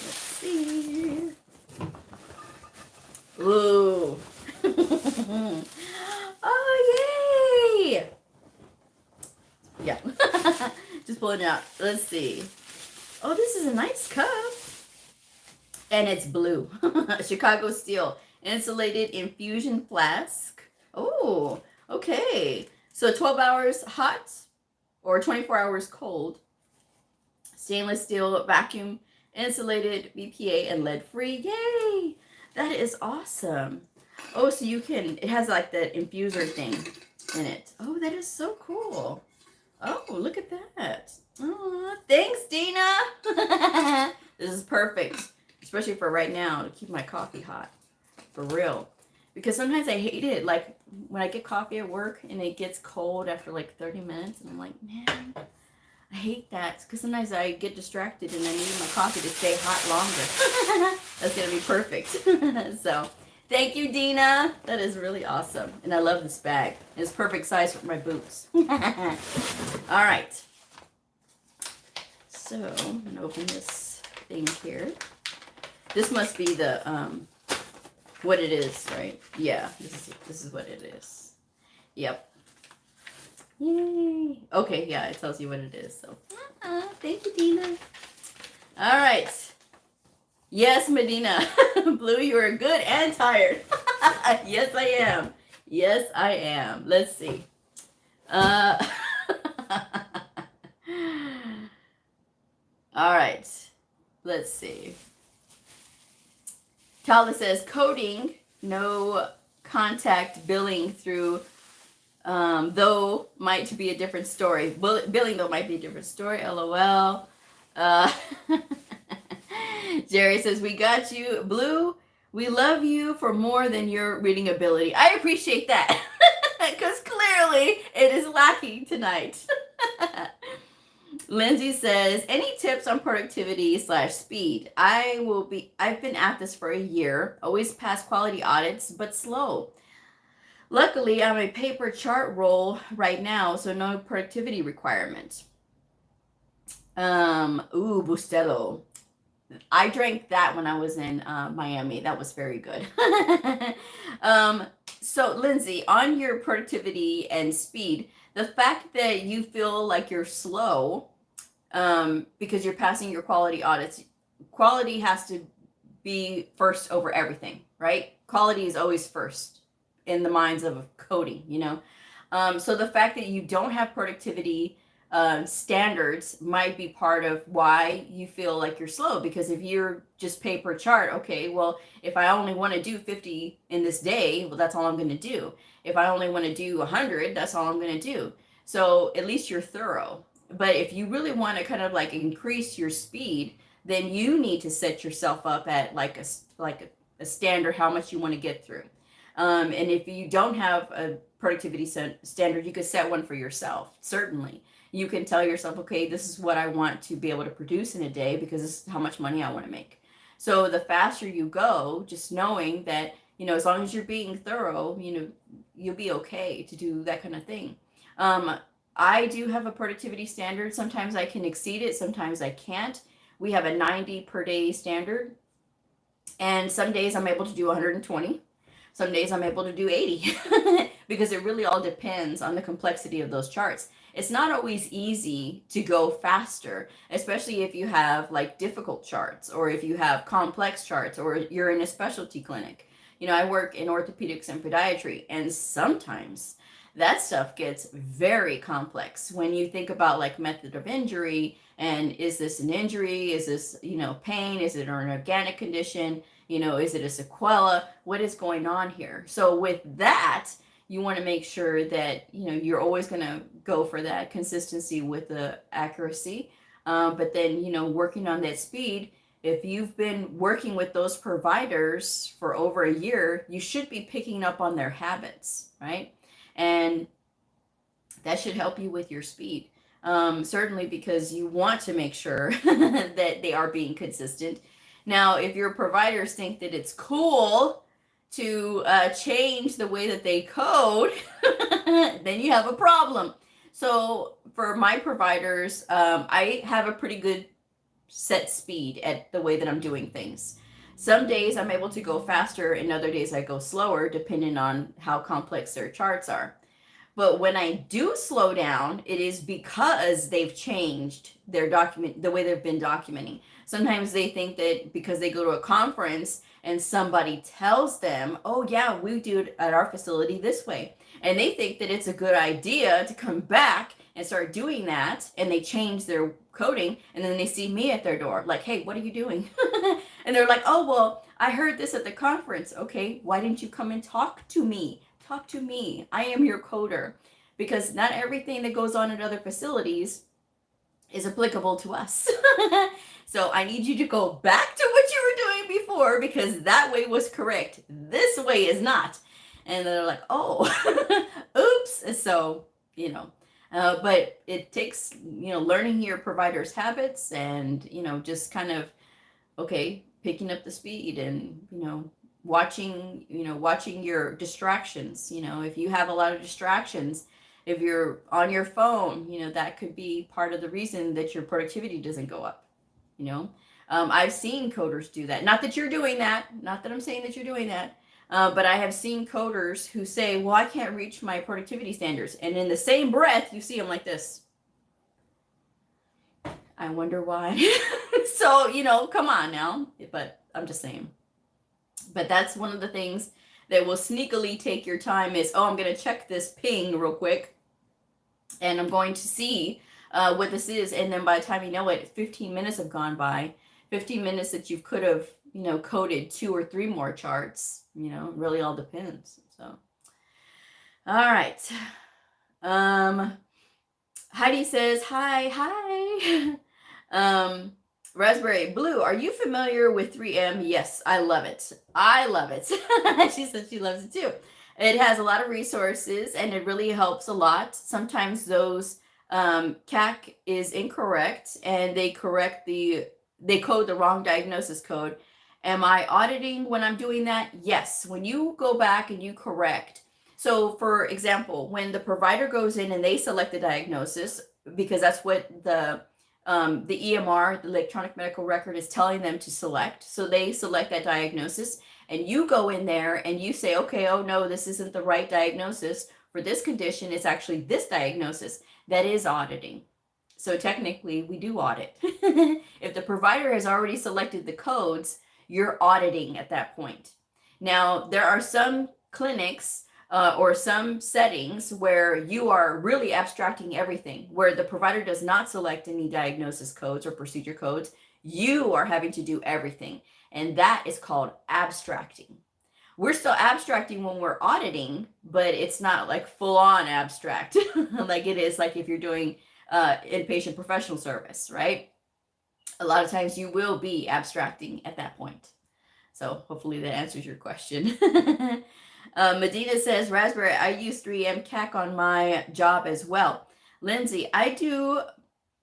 Let's see. Ooh. Oh, yay! Yeah. Just pulling it out. Let's see. Oh, this is a nice cup. And it's blue. Chicago steel. Insulated infusion flask. Oh, okay. So 12 hours hot or 24 hours cold. Stainless steel, vacuum insulated, BPA, and lead free. Yay! That is awesome. Oh, so you can, it has like that infuser thing in it. Oh, that is so cool. Oh, look at that. Oh, thanks, Dina. This is perfect, especially for right now to keep my coffee hot. For real. Because sometimes I hate it. Like when I get coffee at work and it gets cold after like 30 minutes and I'm like, man, I hate that. Because sometimes I get distracted and I need my coffee to stay hot longer. That's going to be perfect. So thank you, Dina. That is really awesome. And I love this bag. It's perfect size for my boots. All right. So I'm going to open this thing here. This must be the... what it is, right? Yeah, this is what it is. Yep. Yay. Okay, yeah, it tells you what it is. So, thank you, Dina. All right. Yes, Medina. Blue, you are good and tired. Yes, I am. Yes, I am. Let's see. All right. Let's see. Tala says, coding, no contact billing through, though might be a different story. Billing, though, might be a different story. LOL. Jerry says, we got you. Blue, we love you for more than your reading ability. I appreciate that. Because clearly it is lacking tonight. Lindsay says, any tips on productivity / speed? I've been at this for a year, always pass quality audits, but slow. Luckily, I'm a paper chart role right now, so no productivity requirement. Bustelo. I drank that when I was in Miami. That was very good. So Lindsay, on your productivity and speed, the fact that you feel like you're slow, because you're passing your quality audits, quality has to be first over everything, right? Quality is always first in the minds of coding, you know? So the fact that you don't have productivity standards might be part of why you feel like you're slow, because if you're just paper chart, okay, well, if I only want to do 50 in this day, well, that's all I'm going to do. If I only want to do 100, that's all I'm going to do. So at least you're thorough. But if you really want to kind of like increase your speed, then you need to set yourself up at like a standard, how much you want to get through. And if you don't have a productivity standard, you could set one for yourself. Certainly. You can tell yourself, okay, this is what I want to be able to produce in a day because this is how much money I want to make. So the faster you go, just knowing that, you know, as long as you're being thorough, you know, you'll be okay to do that kind of thing. I do have a productivity standard. Sometimes I can exceed it. Sometimes I can't. We have a 90 per day standard. And some days I'm able to do 120. Some days I'm able to do 80 because it really all depends on the complexity of those charts. It's not always easy to go faster, especially if you have like difficult charts or if you have complex charts or you're in a specialty clinic. You know, I work in orthopedics and podiatry, and sometimes that stuff gets very complex when you think about like method of injury and is this an injury? Is this, pain? Is it an organic condition? Is it a sequela? What is going on here? So with that, you want to make sure that, you're always going to go for that consistency with the accuracy. But then, working on that speed, if you've been working with those providers for over a year, you should be picking up on their habits, right? And that should help you with your speed. Certainly because you want to make sure that they are being consistent. Now, if your providers think that it's cool to change the way that they code, then you have a problem. So for my providers, I have a pretty good set speed at the way that I'm doing things. Some days I'm able to go faster, and other days I go slower, depending on how complex their charts are. But when I do slow down, it is because they've changed their document, the way they've been documenting. Sometimes they think that because they go to a conference and somebody tells them, oh yeah, we do it at our facility this way. And they think that it's a good idea to come back and start doing that. And they change their coding, and then they see me at their door like, hey, what are you doing? And they're like, oh, well, I heard this at the conference. Okay, why didn't you come and talk to me? Talk to me. I am your coder. Because not everything that goes on at other facilities is applicable to us. So I need you to go back to what you were doing before, because that way was correct. This way is not. And they're like, oh, oops. So, but it takes, learning your provider's habits and, just kind of, okay, picking up the speed and, watching your distractions. If you have a lot of distractions, if you're on your phone, that could be part of the reason that your productivity doesn't go up. I've seen coders do that. Not that you're doing that. Not that I'm saying that you're doing that. But I have seen coders who say, well, I can't reach my productivity standards. And in the same breath, you see them like this. I wonder why. So, come on now. But I'm just saying. But that's one of the things that will sneakily take your time is, oh, I'm going to check this ping real quick. And I'm going to see what this is. And then by the time you know it, 15 minutes have gone by. 15 minutes that you could have, coded 2 or 3 more charts. It really all depends. So, all right. Heidi says, hi. Raspberry Blue, are you familiar with 3M? Yes, I love it. She said she loves it too. It has a lot of resources and it really helps a lot. Sometimes those CAC is incorrect and they code the wrong diagnosis code. Am I auditing when I'm doing that? Yes. When you go back and you correct. So for example, when the provider goes in and they select the diagnosis, because that's what the EMR, the electronic medical record, is telling them to select. So they select that diagnosis and you go in there and you say, okay, oh no, this isn't the right diagnosis for this condition. It's actually this diagnosis. That is auditing. So technically we do audit. If the provider has already selected the codes, you're auditing at that point. Now, there are some clinics or some settings where you are really abstracting everything, where the provider does not select any diagnosis codes or procedure codes. You are having to do everything. And that is called abstracting. We're still abstracting when we're auditing, but it's not like full on abstract like it is like if you're doing inpatient professional service, right? A lot of times you will be abstracting at that point. So hopefully that answers your question. Medina says, Raspberry, I use 3M CAC on my job as well. Lindsay, I do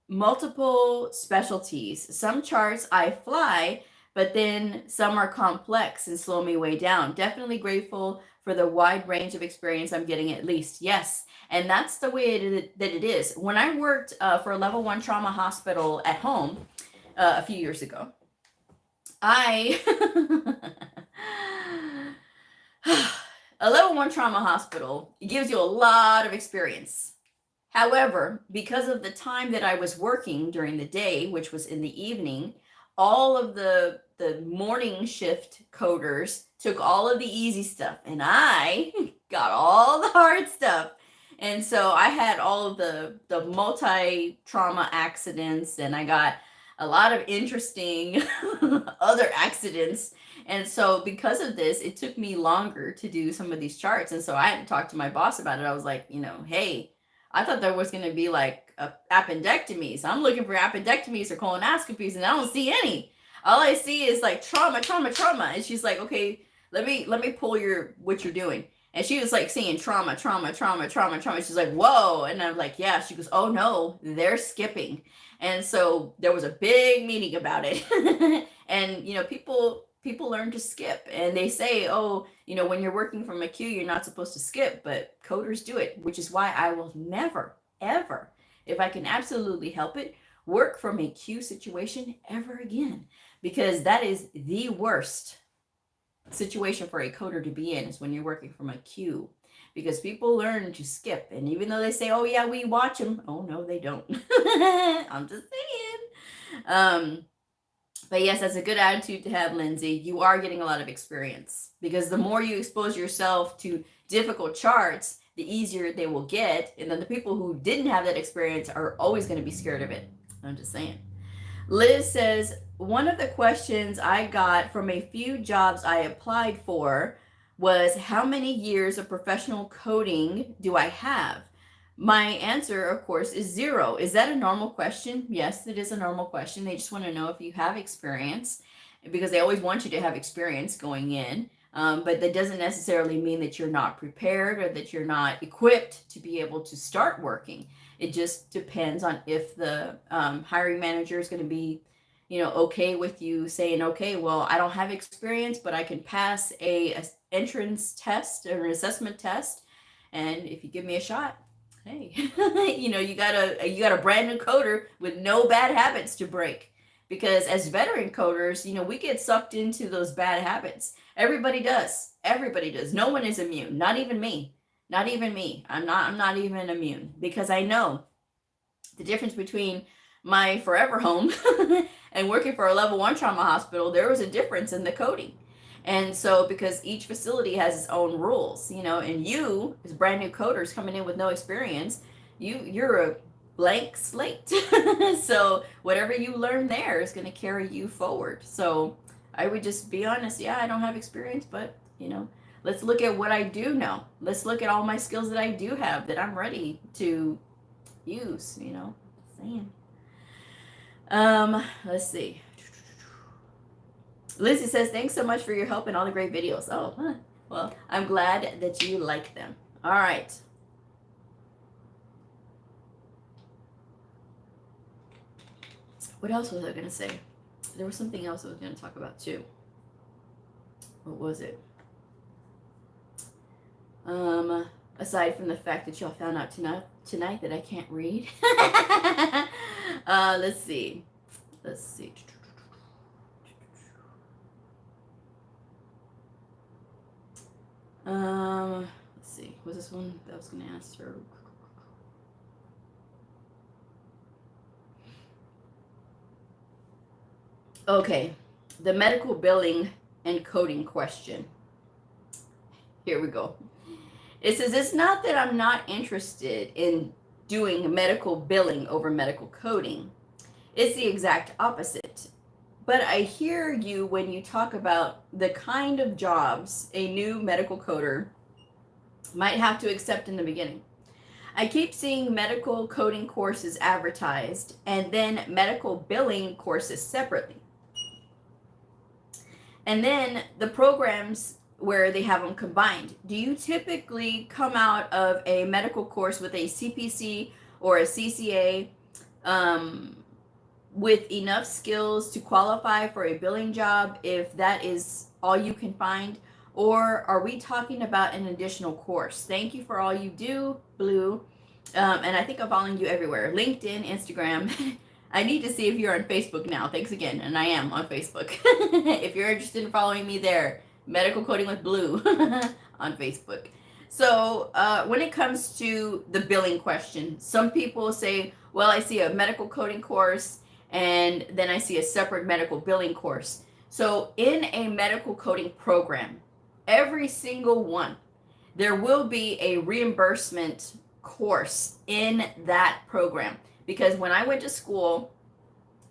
multiple specialties. Some charts I fly, but then some are complex and slow me way down. Definitely grateful for the wide range of experience I'm getting at least. Yes. And that's the way that it is. When I worked for a level 1 trauma hospital at home a few years ago, A level 1 trauma hospital gives you a lot of experience. However, because of the time that I was working during the day, which was in the evening, all of the morning shift coders took all of the easy stuff and I got all the hard stuff. And so I had all of the multi-trauma accidents, and I got a lot of interesting other accidents. And so because of this, it took me longer to do some of these charts. And so I had to talk to my boss about it. I was like, hey, I thought there was going to be like appendectomies. I'm looking for appendectomies or colonoscopies, and I don't see any. All I see is like trauma, trauma, trauma. And she's like, okay, let me pull what you're doing. And she was like seeing trauma, trauma, trauma, trauma, trauma. She's like, whoa. And I'm like, yeah. She goes, oh no, they're skipping. And so there was a big meeting about it. And people learn to skip, and they say, oh, when you're working from a queue, you're not supposed to skip, but coders do it, which is why I will never, ever, if I can absolutely help it, work from a queue situation ever again, because that is the worst situation for a coder to be in, is when you're working from a queue, because people learn to skip. And even though they say, oh yeah, we watch them, oh no, they don't. I'm just saying. But yes, that's a good attitude to have, Lindsay. You are getting a lot of experience, because the more you expose yourself to difficult charts, the easier they will get. And then the people who didn't have that experience are always going to be scared of it. I'm just saying. Liz says, one of the questions I got from a few jobs I applied for was, how many years of professional coding do I have? My answer, of course, is 0. Is that a normal question? Yes, it is a normal question. They just want to know if you have experience, because they always want you to have experience going in. But that doesn't necessarily mean that you're not prepared or that you're not equipped to be able to start working. It just depends on if the hiring manager is going to be, okay with you saying, okay, well, I don't have experience, but I can pass a entrance test or an assessment test. And if you give me a shot, hey, you got a brand new coder with no bad habits to break. Because as veteran coders, we get sucked into those bad habits. Everybody does. No one is immune. Not even me. I'm not even immune, because I know the difference between my forever home and working for a level 1 trauma hospital. There was a difference in the coding. And so, because each facility has its own rules, and you, as brand new coders coming in with no experience, you're a blank slate. So whatever you learn there is going to carry you forward. So I would just be honest. Yeah, I don't have experience, but let's look at what I do know. Let's look at all my skills that I do have that I'm ready to use. Saying. Let's see. Lizzie says, thanks so much for your help and all the great videos. Oh, well, I'm glad that you like them. All right. What else was I going to say? There was something else I was going to talk about too. What was it? Aside from the fact that y'all found out tonight that I can't read. Let's see. Let's see. Was this one that I was going to ask her? Okay, the medical billing and coding question. Here we go. It says, it's not that I'm not interested in doing medical billing over medical coding. It's the exact opposite. But I hear you when you talk about the kind of jobs a new medical coder might have to accept in the beginning. I keep seeing medical coding courses advertised and then medical billing courses separately. And then the programs where they have them combined. Do you typically come out of a medical course with a CPC or a CCA with enough skills to qualify for a billing job if that is all you can find? Or are we talking about an additional course? Thank you for all you do, Bleu. And I think I'm following you everywhere. LinkedIn, Instagram. I need to see if you're on Facebook now. Thanks again. And I am on Facebook. If you're interested in following me there, Medical Coding with Bleu on Facebook. So when it comes to the billing question, some people say, well, I see a medical coding course and then I see a separate medical billing course. So in a medical coding program, every single one, there will be a reimbursement course in that program. Because when I went to school,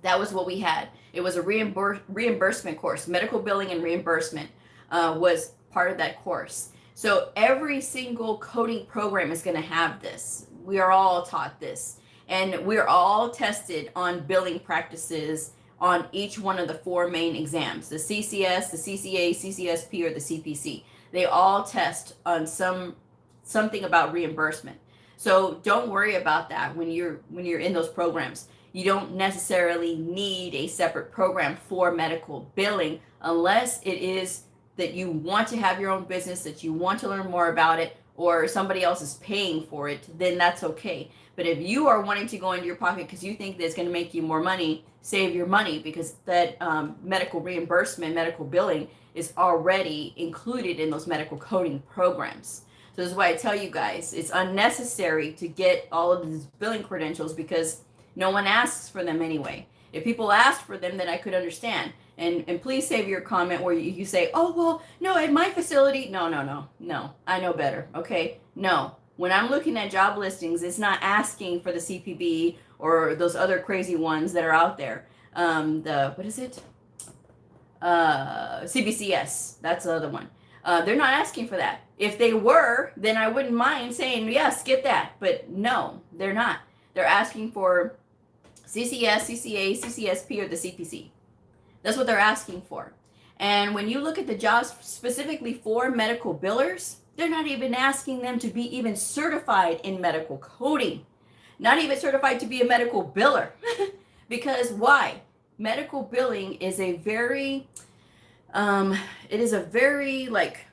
that was what we had. It was a reimbursement course. Medical billing and reimbursement was part of that course. So every single coding program is going to have this. We are all taught this. And we're all tested on billing practices on each one of the four main exams, the CCS, the CCA, CCSP, or the CPC. They all test on something about reimbursement. So don't worry about that when you're in those programs. You don't necessarily need a separate program for medical billing unless it is that you want to have your own business, that you want to learn more about it, or somebody else is paying for it, then that's okay. But if you are wanting to go into your pocket because you think that it's going to make you more money, save your money, because that medical reimbursement, medical billing is already included in those medical coding programs. So this is why I tell you guys, it's unnecessary to get all of these billing credentials because no one asks for them anyway. If people asked for them, then I could understand. And please save your comment where you say, oh, well, no, at my facility. No. I know better. Okay. No. When I'm looking at job listings, it's not asking for the CPB or those other crazy ones that are out there. What is it? CBCS. That's the other one. They're not asking for that. If they were, then I wouldn't mind saying, yes, get that. But no, they're not. They're asking for CCS, CCA, CCSP, or the CPC. That's what they're asking for. And when you look at the jobs specifically for medical billers, they're not even asking them to be even certified in medical coding. Not even certified to be a medical biller. Because why? Medical billing is a very, it's very like,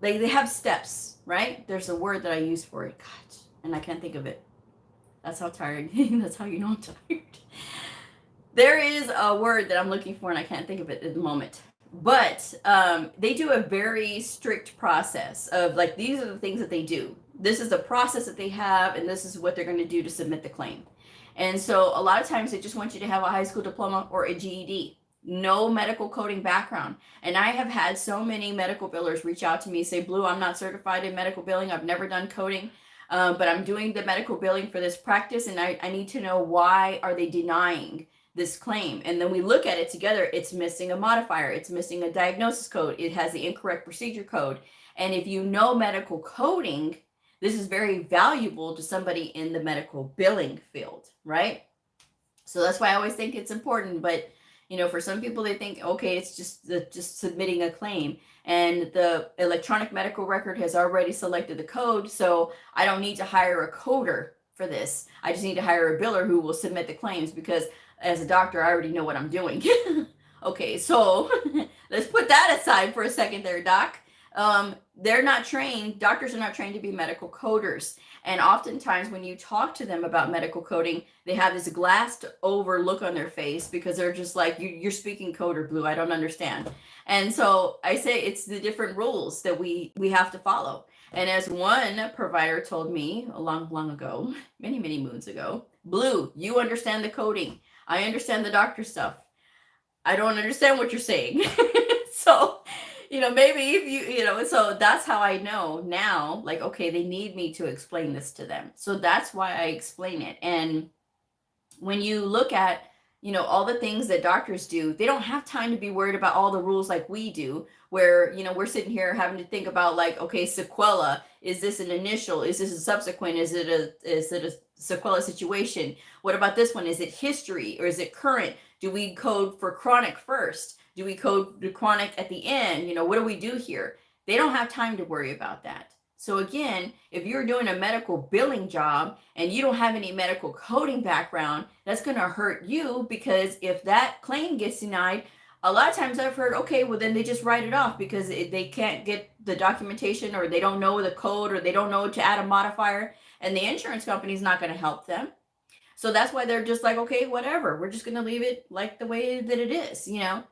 they have steps, right? There's a word that I use for it. God, and I can't think of it. That's how tired, that's how you know I'm tired. There is a word that I'm looking for and I can't think of it at the moment. But they do a very strict process of like, these are the things that they do. This is the process that they have, and this is what they're going to do to submit the claim. And so a lot of times they just want you to have a high school diploma or a GED. No medical coding background. And I have had so many medical billers reach out to me, say, Bleu, I'm not certified in medical billing. I've never done coding, but I'm doing the medical billing for this practice. And I need to know, why are they denying this claim? And then we look at it together. It's missing a modifier. It's missing a diagnosis code. It has the incorrect procedure code. And if you know medical coding, this is very valuable to somebody in the medical billing field, right? So that's why I always think it's important. But for some people, they think, okay, it's just submitting a claim, and the electronic medical record has already selected the code, so I don't need to hire a coder for this. I just need to hire a biller who will submit the claims, because as a doctor, I already know what I'm doing. Okay, so let's put that aside for a second there, doc. They're not trained, doctors are not trained to be medical coders. And oftentimes when you talk to them about medical coding, they have this glassed over look on their face, because they're just like, you're speaking coder, Bleu, I don't understand. And so I say it's the different rules that we have to follow. And as one provider told me a long ago, many moons ago, Bleu, you understand the coding. I understand the doctor stuff. I don't understand what you're saying. So maybe if so that's how I know now, like, okay, they need me to explain this to them. So that's why I explain it. And when you look at, all the things that doctors do, they don't have time to be worried about all the rules like we do, where, we're sitting here having to think about, like, okay, sequela, is this an initial? Is this a subsequent? Is it a sequela situation? What about this one? Is it history or is it current? Do we code for chronic first? Do we code the chronic at the end? What do we do here? They don't have time to worry about that. So again, if you're doing a medical billing job and you don't have any medical coding background, that's going to hurt you, because if that claim gets denied, a lot of times I've heard, okay, well then they just write it off because they can't get the documentation, or they don't know the code, or they don't know to add a modifier, and the insurance company is not going to help them. So that's why they're just like, okay, whatever. We're just going to leave it like the way that it is, you know?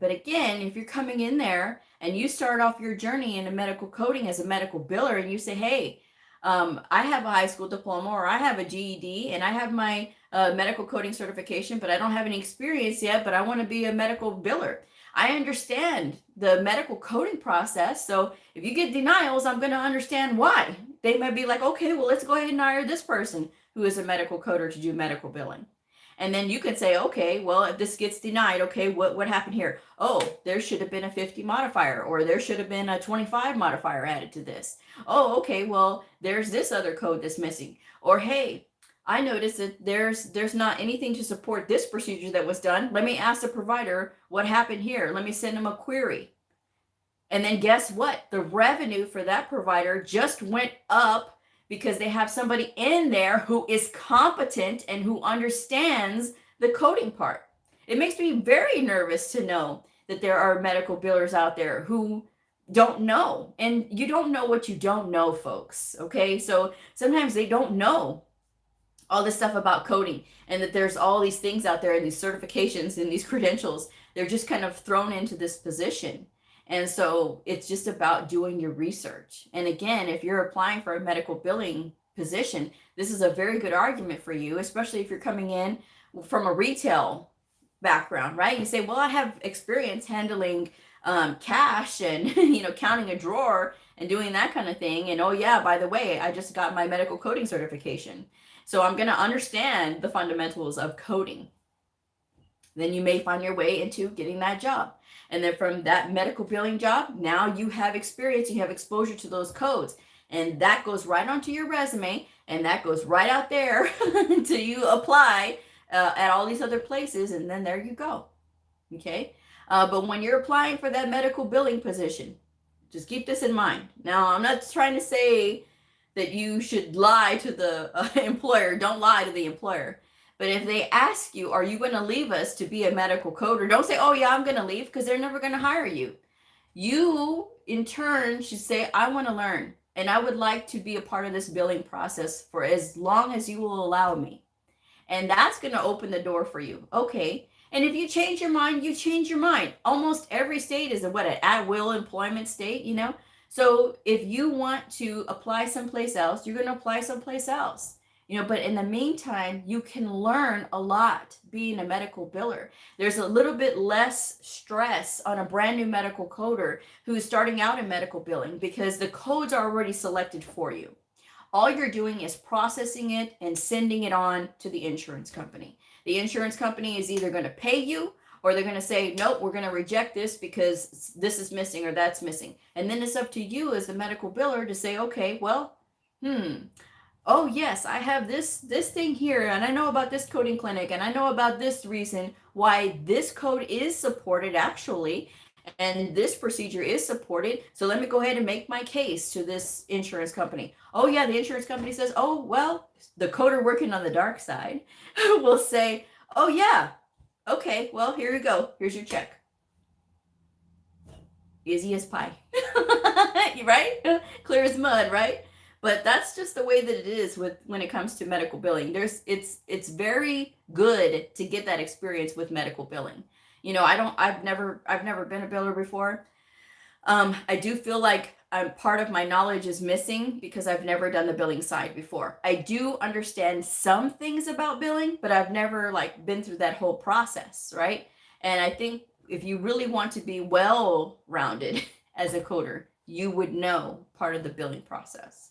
But again, if you're coming in there and you start off your journey in a medical coding as a medical biller and you say, hey, I have a high school diploma or I have a GED and I have my medical coding certification, but I don't have any experience yet, but I want to be a medical biller. I understand the medical coding process. So if you get denials, I'm going to understand why. They might be like, okay, well, let's go ahead and hire this person who is a medical coder to do medical billing. And then you can say, okay, well, if this gets denied, okay, what happened here? Oh, there should have been a 50 modifier, or there should have been a 25 modifier added to this. Oh, okay, well, there's this other code that's missing. Or, hey, I noticed that there's not anything to support this procedure that was done. Let me ask the provider what happened here. Let me send them a query. And then guess what? The revenue for that provider just went up because they have somebody in there who is competent and who understands the coding part. It makes me very nervous to know that there are medical billers out there who don't know. And you don't know what you don't know, folks. Okay. So sometimes they don't know all this stuff about coding and that there's all these things out there and these certifications and these credentials. They're just kind of thrown into this position. And so it's just about doing your research. And again, if you're applying for a medical billing position, this is a very good argument for you, especially if you're coming in from a retail background, right? You say, well, I have experience handling cash and, counting a drawer and doing that kind of thing. And oh yeah, by the way, I just got my medical coding certification. So I'm going to understand the fundamentals of coding. Then you may find your way into getting that job. And then from that medical billing job, now you have experience, you have exposure to those codes. And that goes right onto your resume, and that goes right out there until you apply at all these other places, and then there you go. Okay? But when you're applying for that medical billing position, just keep this in mind. Now, I'm not trying to say that you should lie to the employer. Don't lie to the employer. But if they ask you, are you going to leave us to be a medical coder? Don't say, oh yeah, I'm going to leave, because they're never going to hire you. You, in turn, should say, I want to learn, and I would like to be a part of this billing process for as long as you will allow me. And that's going to open the door for you. Okay. And if you change your mind, you change your mind. Almost every state is an at-will employment state, So if you want to apply someplace else, you're going to apply someplace else. But in the meantime, you can learn a lot being a medical biller. There's a little bit less stress on a brand new medical coder who's starting out in medical billing because the codes are already selected for you. All you're doing is processing it and sending it on to the insurance company. The insurance company is either going to pay you, or they're going to say, nope, we're going to reject this because this is missing or that's missing. And then it's up to you as the medical biller to say, okay, well, oh yes, I have this thing here, and I know about this coding clinic, and I know about this reason why this code is supported actually, and this procedure is supported. So let me go ahead and make my case to this insurance company. Oh yeah, the insurance company says, oh, well, the coder working on the dark side will say, oh yeah, okay, well, here you go. Here's your check. Easy as pie, right? Clear as mud, right? But that's just the way that it is when it comes to medical billing. It's very good to get that experience with medical billing. I've never been a biller before. I do feel like part of my knowledge is missing because I've never done the billing side before. I do understand some things about billing, but I've never been through that whole process, right? And I think if you really want to be well-rounded as a coder, you would know part of the billing process.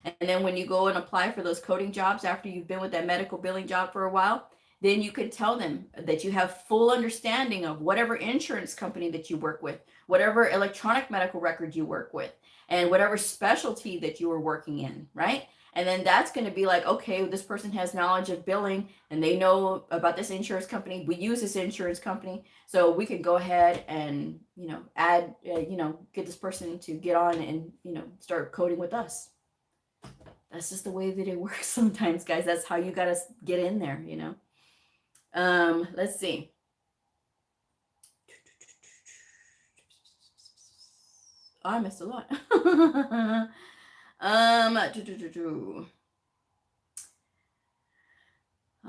And then when you go and apply for those coding jobs after you've been with that medical billing job for a while, then you can tell them that you have full understanding of whatever insurance company that you work with, whatever electronic medical record you work with, and whatever specialty that you are working in, right? And then that's going to be like, okay, this person has knowledge of billing and they know about this insurance company. We use this insurance company, so we can go ahead and, add, get this person to get on and, start coding with us. That's just the way that it works sometimes, guys. That's how you got to get in there, Let's see. Oh, I missed a lot.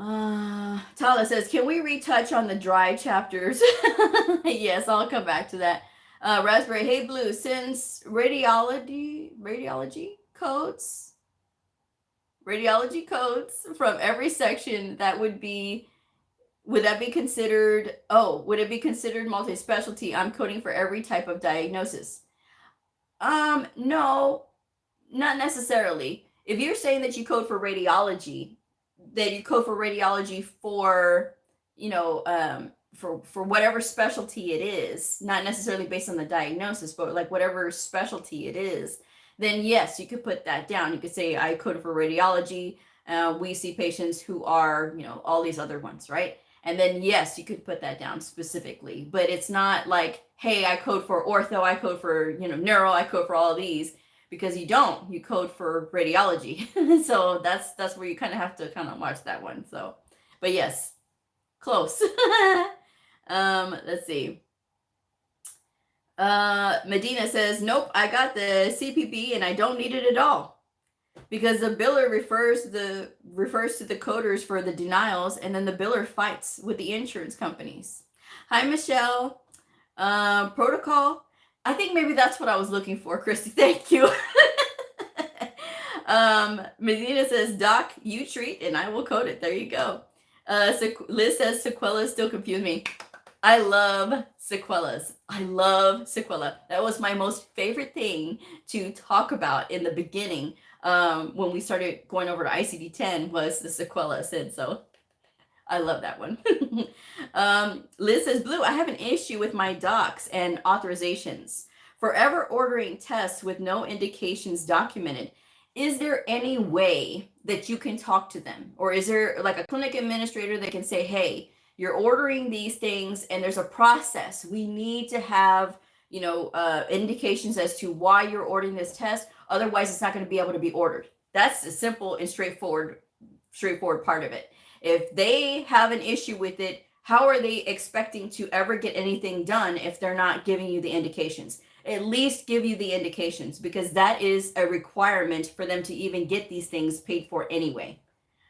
Tala says, can we retouch on the dry chapters? Yes, I'll come back to that. Raspberry, hey Blue, since radiology codes from every section, would that be considered, would it be considered multi-specialty? I'm coding for every type of diagnosis. No, not necessarily. If you're saying that you code for radiology, that you code for radiology for, for whatever specialty it is, not necessarily based on the diagnosis, but like whatever specialty it is, then yes, you could put that down. You could say, I code for radiology. We see patients who are, all these other ones, right? And then yes, you could put that down specifically, but it's not like, hey, I code for ortho, I code for, neuro, I code for all of these, because you don't. You code for radiology. So that's where you kind of have to kind of watch that one. So, but yes, close. Let's see. Medina says, nope, I got the CPB and I don't need it at all, because the biller refers to the coders for the denials, and then the biller fights with the insurance companies. Hi, Michelle. Protocol. I think maybe that's what I was looking for, Christy. Thank you. Medina says, Doc, you treat and I will code it. There you go. Liz says, sequelas still confuse me. I love sequelas. I love sequela. That was my most favorite thing to talk about in the beginning, when we started going over to ICD-10, was the sequelas. And so I love that one. Liz says, Blue, I have an issue with my docs and authorizations. Forever ordering tests with no indications documented. Is there any way that you can talk to them? Or is there like a clinic administrator that can say, hey, you're ordering these things and there's a process. We need to have, indications as to why you're ordering this test. Otherwise, it's not going to be able to be ordered. That's a simple and straightforward part of it. If they have an issue with it, how are they expecting to ever get anything done if they're not giving you the indications? At least give you the indications, because that is a requirement for them to even get these things paid for anyway.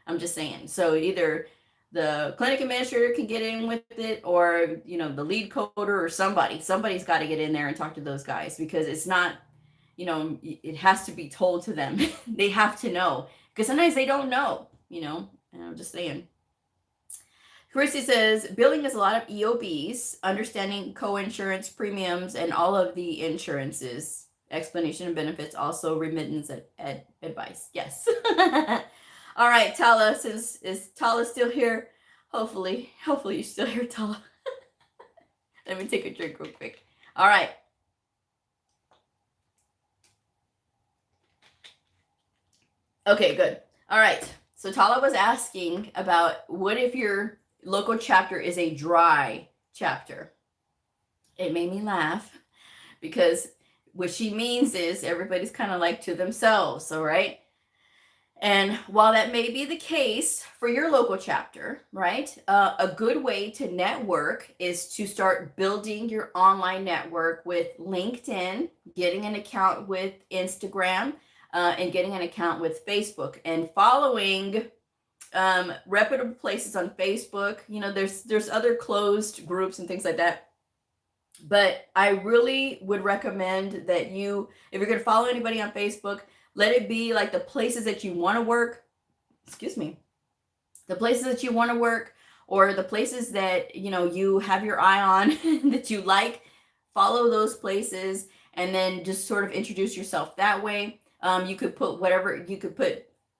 I'm just saying. So either the clinic administrator can get in with it, or, the lead coder or somebody's got to get in there and talk to those guys, because it's not, it has to be told to them. They have to know, because sometimes they don't know, and I'm just saying. Christy says, billing is a lot of EOBs, understanding co-insurance premiums and all of the insurances, explanation of benefits, also remittance advice. Yes. All right, Tala, is Tala still here? Hopefully you're still here, Tala. Let me take a drink real quick. All right. Okay, good. All right. So Tala was asking about, what if your local chapter is a dry chapter? It made me laugh, because what she means is everybody's kind of like to themselves, all right? And while that may be the case for your local chapter, right, a good way to network is to start building your online network with LinkedIn, getting an account with Instagram, and getting an account with Facebook, and following reputable places on Facebook. There's other closed groups and things like that. But I really would recommend that if you're going to follow anybody on Facebook, let it be like the places that you want to work. The places that you want to work, or the places that, you have your eye on that you like. Follow those places, and then just sort of introduce yourself that way. You could put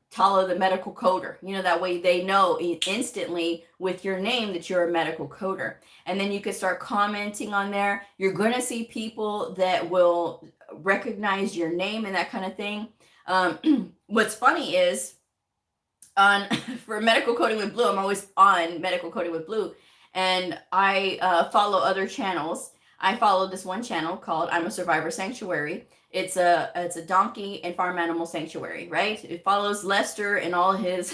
Tala the medical coder, that way they know instantly with your name that you're a medical coder. And then you could start commenting on there. You're going to see people that will recognize your name and that kind of thing. What's funny is, for Medical Coding with Blue, I'm always on Medical Coding with Blue, and I follow other channels. I follow this one channel called I'm a Survivor Sanctuary. It's a donkey and farm animal sanctuary, right? It follows Lester and all his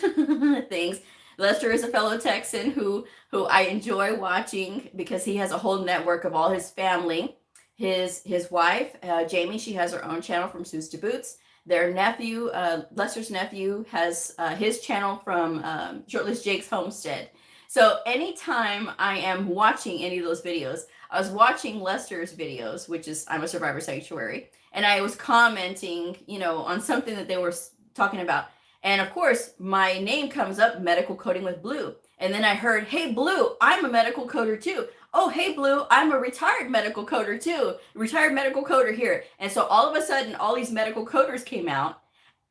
things. Lester is a fellow Texan who I enjoy watching, because he has a whole network of all his family. his wife, Jamie, she has her own channel from Suits to Boots. Their nephew, Lester's nephew, has his channel from Shirtless Jake's Homestead. So anytime I am watching any of those videos, I was watching Lester's videos, which is I'm a Survivor Sanctuary, and I was commenting, on something that they were talking about. And of course, my name comes up, Medical Coding with Blue. And then I heard, hey, Blue, I'm a medical coder too. Oh, hey, Blue, I'm a retired medical coder too. Retired medical coder here. And so all of a sudden, all these medical coders came out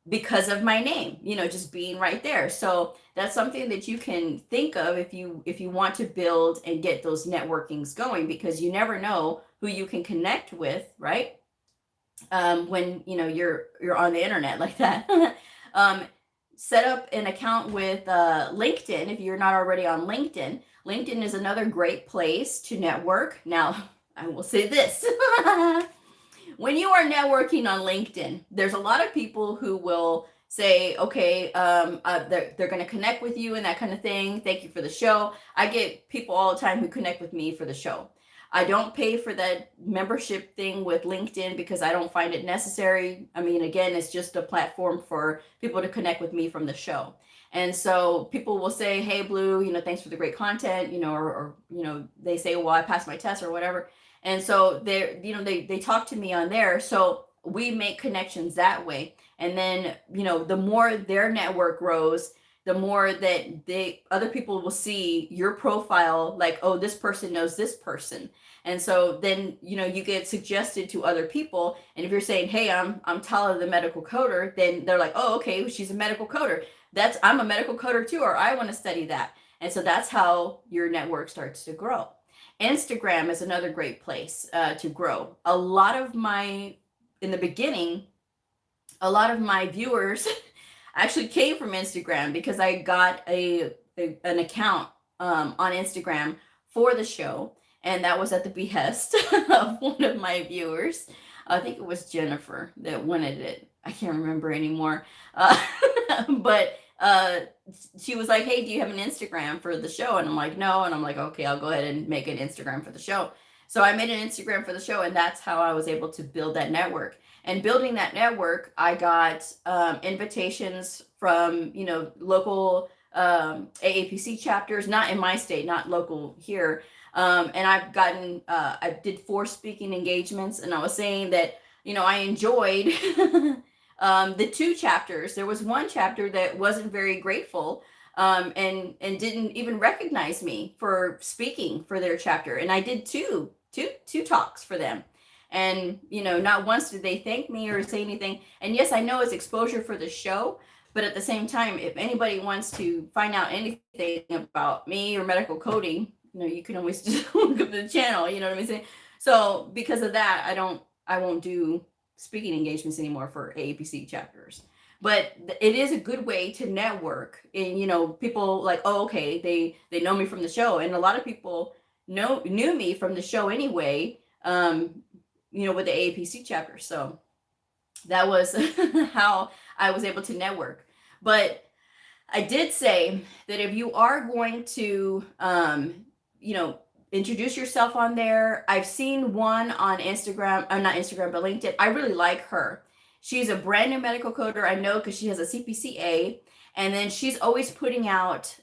because of my name, just being right there. So that's something that you can think of if you want to build and get those networkings going, because you never know who you can connect with, right? When you're on the internet like that. Set up an account with LinkedIn if you're not already on LinkedIn. LinkedIn is another great place to network. Now, I will say this. When you are networking on LinkedIn, there's a lot of people who will say, okay, they're going to connect with you and that kind of thing. Thank you for the show. I get people all the time who connect with me for the show. I don't pay for that membership thing with LinkedIn because I don't find it necessary. I mean, again, it's just a platform for people to connect with me from the show. And so people will say, hey, Blue, thanks for the great content, or they say, well, I passed my test or whatever. And so they talk to me on there. So we make connections that way. And then, the more their network grows, the more that other people will see your profile, like, oh, this person knows this person. And so then, you get suggested to other people. And if you're saying, hey, I'm Tala, the medical coder, then they're like, oh, okay, she's a medical coder. I'm a medical coder too, or I want to study that. And so that's how your network starts to grow. Instagram is another great place to grow. In the beginning, a lot of my viewers actually came from Instagram because I got an account on Instagram for the show, and that was at the behest of one of my viewers. I think it was Jennifer that wanted it. I can't remember anymore. But she was like, hey, do you have an Instagram for the show? And I'm like, no. And I'm like, okay, I'll go ahead and make an Instagram for the show. So I made an Instagram for the show, and that's how I was able to build that network. And building that network, I got invitations from, local AAPC chapters, not in my state, not local here. And I did 4 speaking engagements, and I was saying that, I enjoyed the 2 chapters. There was one chapter that wasn't very grateful and didn't even recognize me for speaking for their chapter. And I did two talks for them. And, not once did they thank me or say anything. And yes, I know it's exposure for the show, but at the same time, if anybody wants to find out anything about me or medical coding, you can always just look up the channel, you know what I'm saying? So because of that, I won't do speaking engagements anymore for AAPC chapters. But it is a good way to network. And, people like, oh, okay, they know me from the show. And a lot of people knew me from the show anyway, with the AAPC chapter. So that was how I was able to network. But I did say that if you are going to, introduce yourself on there, I've seen one on Instagram, not Instagram, but LinkedIn. I really like her. She's a brand new medical coder. I know because she has a CPCA, and then she's always putting out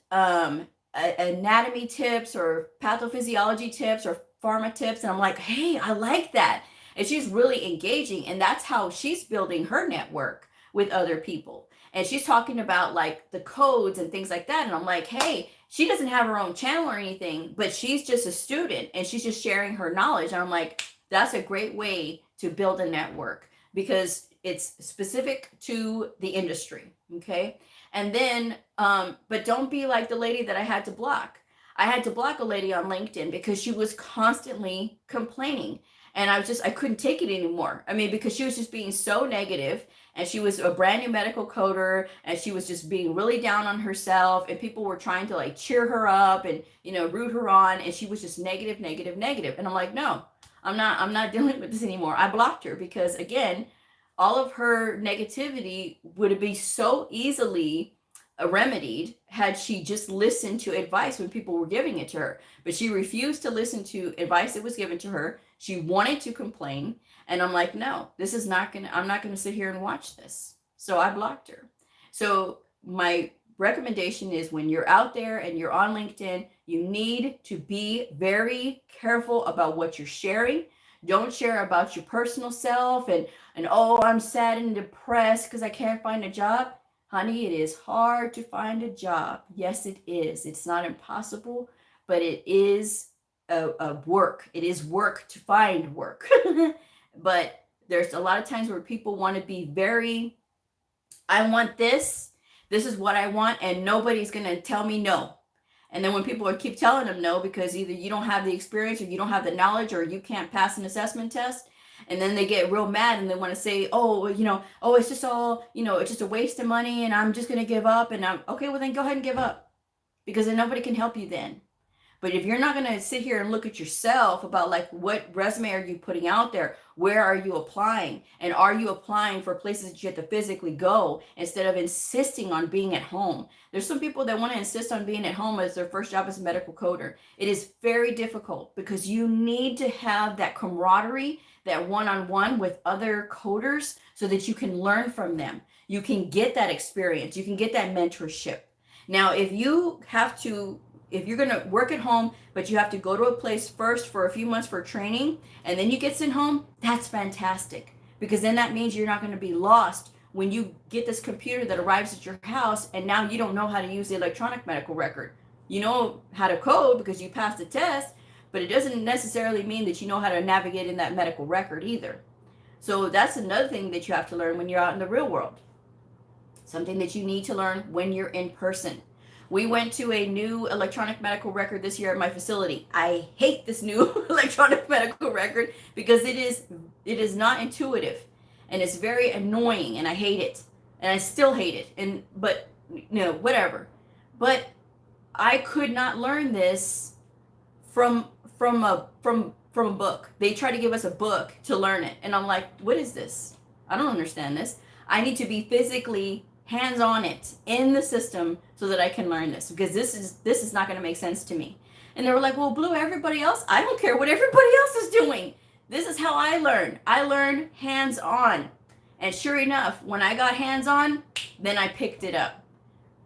anatomy tips or pathophysiology tips or pharma tips. And I'm like, hey, I like that. And she's really engaging. And that's how she's building her network with other people. And she's talking about like the codes and things like that. And I'm like, hey, she doesn't have her own channel or anything, but she's just a student and she's just sharing her knowledge. And I'm like, that's a great way to build a network because it's specific to the industry. Okay. And then, but don't be like the lady that I had to block. I had to block a lady on LinkedIn because she was constantly complaining. And I couldn't take it anymore. I mean, because she was just being so negative, and she was a brand new medical coder, and she was just being really down on herself, and people were trying to like cheer her up and, root her on. And she was just negative. And I'm like, no, I'm not dealing with this anymore. I blocked her because again, all of her negativity would be so easily remedied had she just listened to advice when people were giving it to her. But she refused to listen to advice that was given to her. She wanted to complain. And I'm like, no, this is not gonna, I'm not gonna sit here and watch this. So I blocked her. So my recommendation is when you're out there and you're on LinkedIn, you need to be very careful about what you're sharing. Don't share about your personal self and oh, I'm sad and depressed because I can't find a job. Honey, it is hard to find a job. Yes, it is. It's not impossible, but it is a work. It is work to find work. But there's a lot of times where people want to be very, I want this. This is what I want, and nobody's going to tell me no. And then when people keep telling them no because either you don't have the experience or you don't have the knowledge or you can't pass an assessment test, and then they get real mad and they want to say, oh, oh, it's just all, it's just a waste of money and I'm just going to give up. And I'm okay, well then go ahead and give up, because then nobody can help you then. But if you're not going to sit here and look at yourself about like what resume are you putting out there, where are you applying, and are you applying for places that you have to physically go instead of insisting on being at home. There's some people that want to insist on being at home as their first job as a medical coder. It is very difficult because you need to have that camaraderie, that one-on-one with other coders so that you can learn from them. You can get that experience. You can get that mentorship. Now, if you're going to work at home, but you have to go to a place first for a few months for training, and then you get sent home, that's fantastic. Because then that means you're not going to be lost when you get this computer that arrives at your house, and now you don't know how to use the electronic medical record. You know how to code because you passed the test, but it doesn't necessarily mean that you know how to navigate in that medical record either. So that's another thing that you have to learn when you're out in the real world. Something that you need to learn when you're in person. We went to a new electronic medical record this year at my facility. I hate this new electronic medical record because it is not intuitive and it's very annoying, and I hate it. And I still hate it. But whatever. But I could not learn this from a book. They try to give us a book to learn it. And I'm like, what is this? I don't understand this. I need to be physically hands on it in the system so that I can learn this, because this is not going to make sense to me. And they were like, well, Blue, everybody else, I don't care what everybody else is doing. This is how I learn. I learn hands on. And sure enough, when I got hands on, then I picked it up.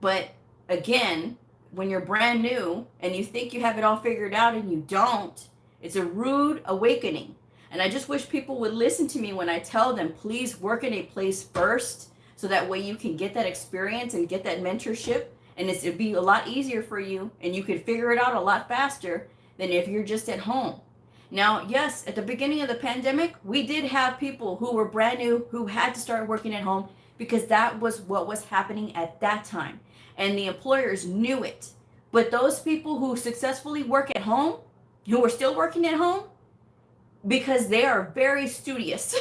But again, when you're brand new and you think you have it all figured out and you don't, it's a rude awakening. And I just wish people would listen to me when I tell them, please work in a place first, so that way you can get that experience and get that mentorship, and it'd be a lot easier for you and you could figure it out a lot faster than if you're just at home. Now, yes, at the beginning of the pandemic, we did have people who were brand new who had to start working at home because that was what was happening at that time. And the employers knew it. But those people who successfully work at home, who are still working at home, because they are very studious.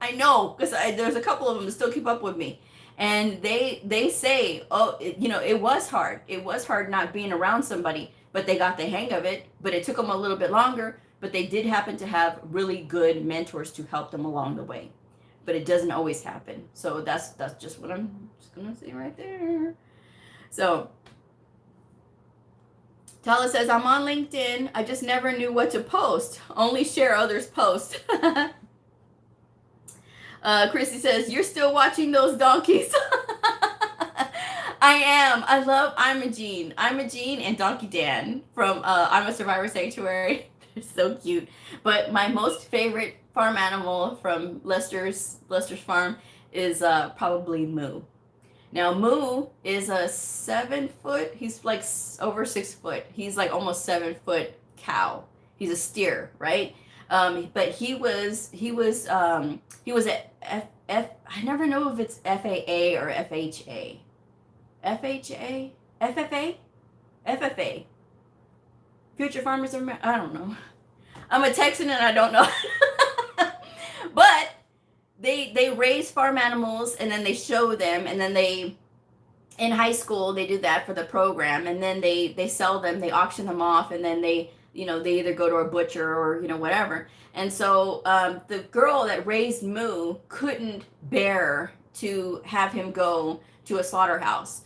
I know, because there's a couple of them that still keep up with me. And they say, oh, it was hard. It was hard not being around somebody, but they got the hang of it. But it took them a little bit longer. But they did happen to have really good mentors to help them along the way. But it doesn't always happen. So that's just what I'm just going to say right there. So Tala says, I'm on LinkedIn. I just never knew what to post. Only share others' posts. Chrissy says, you're still watching those donkeys. I am. I love Imogene and Donkey Dan from I'm a Survivor Sanctuary. They're so cute. But my most favorite farm animal from Lester's farm is probably Moo. Now, Moo is a 7 foot, he's like over 6 foot. He's like almost 7 foot cow. He's a steer, right? But he was at I never know if it's FAA or FHA. FHA? FFA? FFA. Future Farmers of America? I don't know. I'm a Texan and I don't know. But they raise farm animals and then they show them, and then in high school they do that for the program, and then they sell them, they auction them off, and then they either go to a butcher or whatever. And so the girl that raised Moo couldn't bear to have him go to a slaughterhouse.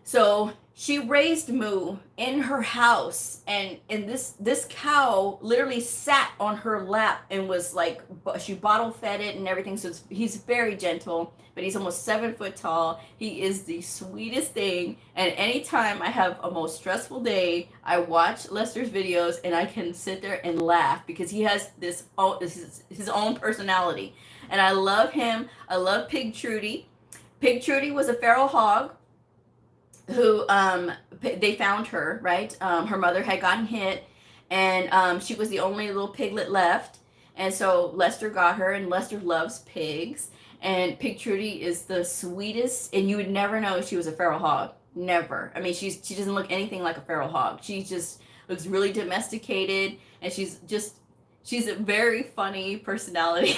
So she raised Moo in her house, and this cow literally sat on her lap and was like, she bottle fed it and everything. So he's very gentle, but he's almost 7 foot tall. He is the sweetest thing. And anytime I have a most stressful day, I watch Lester's videos and I can sit there and laugh because he has his own personality, and I love him. I love Pig Trudy. Pig Trudy was a feral hog who they found her, right? Her mother had gotten hit, and she was the only little piglet left. And so Lester got her, and Lester loves pigs. And Pig Trudy is the sweetest, and you would never know she was a feral hog. Never. I mean, she doesn't look anything like a feral hog. She just looks really domesticated, and she's a very funny personality.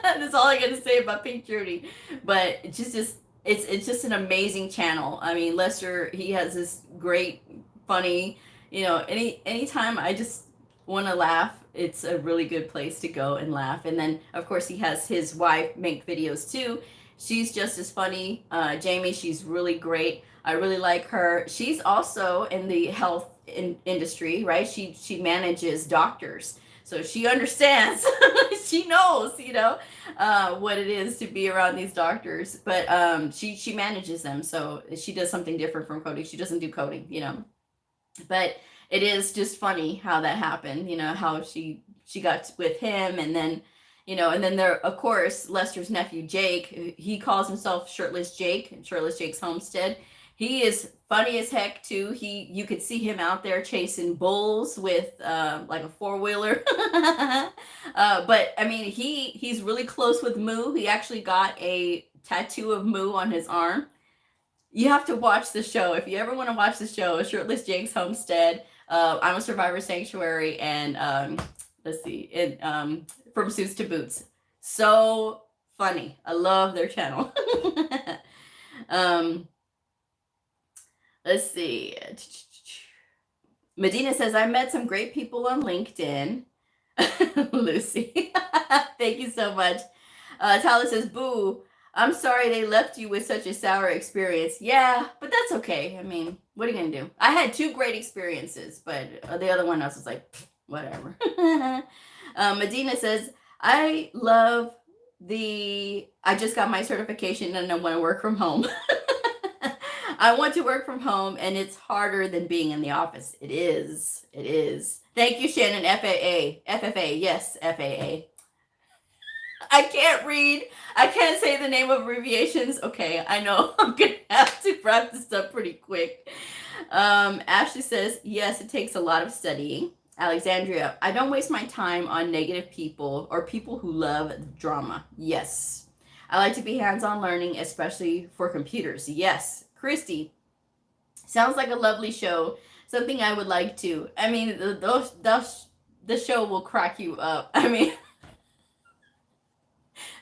That's all I got to say about Pig Trudy. But it's just an amazing channel. I mean, Lester, he has this great, funny, anytime I just want to laugh, it's a really good place to go and laugh. And then, of course, he has his wife make videos too. She's just as funny. Jamie, she's really great. I really like her. She's also in the health industry, right? She manages doctors. So she understands. She knows, what it is to be around these doctors. But she manages them. So she does something different from coding. She doesn't do coding, But it is just funny how that happened, how she got with him. And then, and then there, of course, Lester's nephew, Jake, he calls himself Shirtless Jake, Shirtless Jake's Homestead. He is funny as heck too. You could see him out there chasing bulls with like a 4-wheeler. But I mean, he's really close with Moo. He actually got a tattoo of Moo on his arm. You have to watch the show. If you ever want to watch the show, Shirtless Jake's Homestead, I'm a Survivor Sanctuary, and let's see, From Suits to Boots. So funny. I love their channel. Let's see. Medina says, I met some great people on LinkedIn. Lucy. Thank you so much. Tyler says, boo, I'm sorry they left you with such a sour experience. Yeah, but that's okay. I mean, what are you going to do? I had 2 great experiences, but the other one I was like, whatever. Medina says, I just got my certification and I want to work from home. I want to work from home, and it's harder than being in the office. It is. It is. Thank you, Shannon. FFA. Yes, FAA. I can't read. I can't say the name of abbreviations. Okay, I know. I'm going to have to wrap this up pretty quick. Ashley says, yes, it takes a lot of studying. Alexandria, I don't waste my time on negative people or people who love drama. Yes. I like to be hands-on learning, especially for computers. Yes. Christy, sounds like a lovely show. Something I would like to. I mean, the show will crack you up. I mean,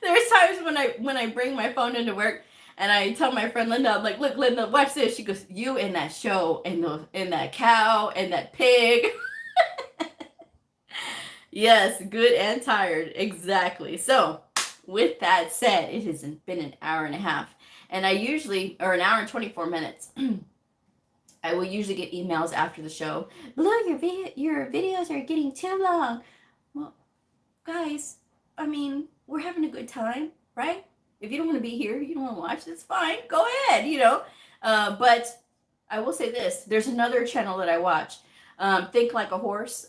there's times when I bring my phone into work and I tell my friend Linda, I'm like, look, Linda, watch this. She goes, you and that show and that cow and that pig. Yes, good and tired. Exactly. So with that said, it has been an hour and a half. And or an hour and 24 minutes. I will usually get emails after the show. Bleu, your videos are getting too long. Well, guys, I mean, we're having a good time, right? If you don't want to be here, you don't want to watch, that's fine. Go ahead, But I will say this. There's another channel that I watch. Think Like a Horse.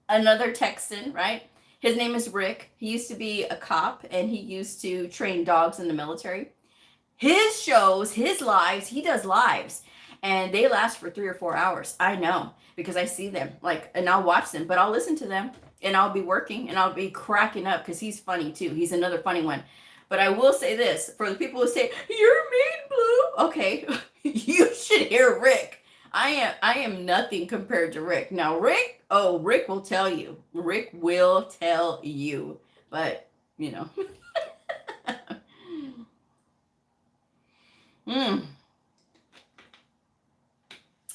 Another Texan, right? His name is Rick. He used to be a cop, and he used to train dogs in the military. His shows, his lives, he does lives, and they last for 3 or 4 hours. I know, because I see them, and I'll watch them, but I'll listen to them, and I'll be working, and I'll be cracking up, because he's funny, too. He's another funny one. But I will say this, for the people who say, you're mean, Blue. Okay, you should hear Rick. I am nothing compared to Rick. Now, Rick will tell you. Rick will tell you. But,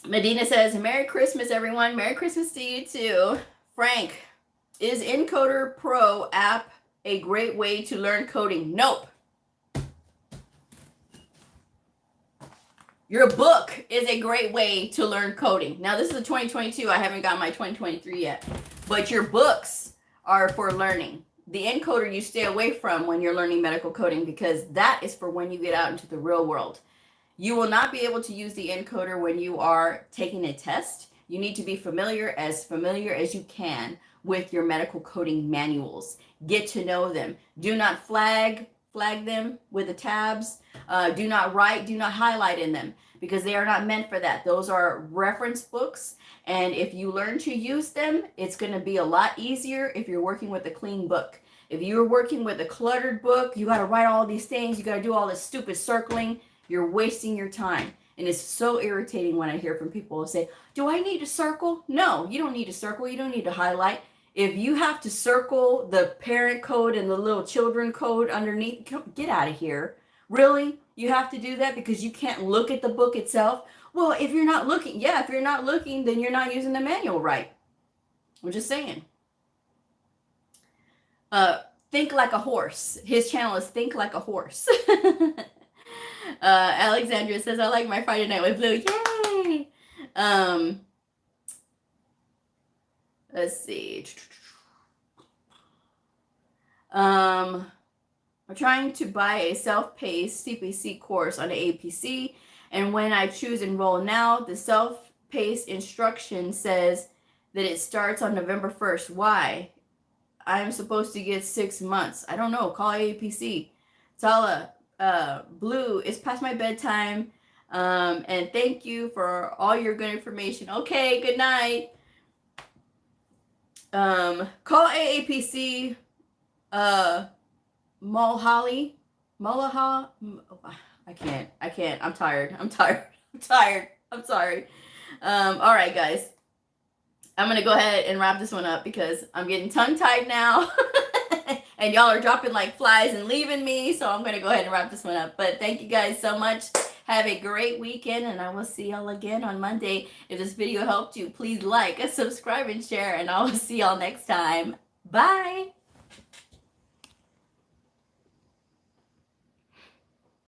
Medina says, Merry Christmas, everyone. Merry Christmas to you, too. Frank, is Encoder Pro app a great way to learn coding? Nope. Your book is a great way to learn coding. Now, this is a 2022. I haven't got my 2023 yet. But your books are for learning. The encoder you stay away from when you're learning medical coding, because that is for when you get out into the real world. You will not be able to use the encoder when you are taking a test. You need to be familiar as you can with your medical coding manuals. Get to know them. Do not flag them with the tabs. Do not write, do not highlight in them, because they are not meant for that. Those are reference books. And if you learn to use them, it's going to be a lot easier if you're working with a clean book. If you're working with a cluttered book, you got to write all these things. You got to do all this stupid circling. You're wasting your time. And it's so irritating when I hear from people who say, do I need to circle? No, you don't need to circle. You don't need to highlight. If you have to circle the parent code and the little children code underneath, get out of here. Really? You have to do that because you can't look at the book itself? Well, if you're not looking, then you're not using the manual right. I'm just saying. Think like a horse. His channel is Think Like a Horse. Alexandria says, I like my Friday night with Blue. Yay! Let's see. I'm trying to buy a self-paced CPC course on the APC, and when I choose Enroll Now, the self-paced instruction says that it starts on November 1st. Why? I'm supposed to get 6 months. I don't know. Call APC. Tala, Blue, it's past my bedtime. And thank you for all your good information. Okay, good night. Call AAPC. Mulholly. I can't. I'm tired. I'm sorry. All right, guys. I'm going to go ahead and wrap this one up because I'm getting tongue-tied now. And y'all are dropping like flies and leaving me. So I'm going to go ahead and wrap this one up. But thank you guys so much. Have a great weekend. And I will see y'all again on Monday. If this video helped you, please like, subscribe, and share. And I will see y'all next time. Bye.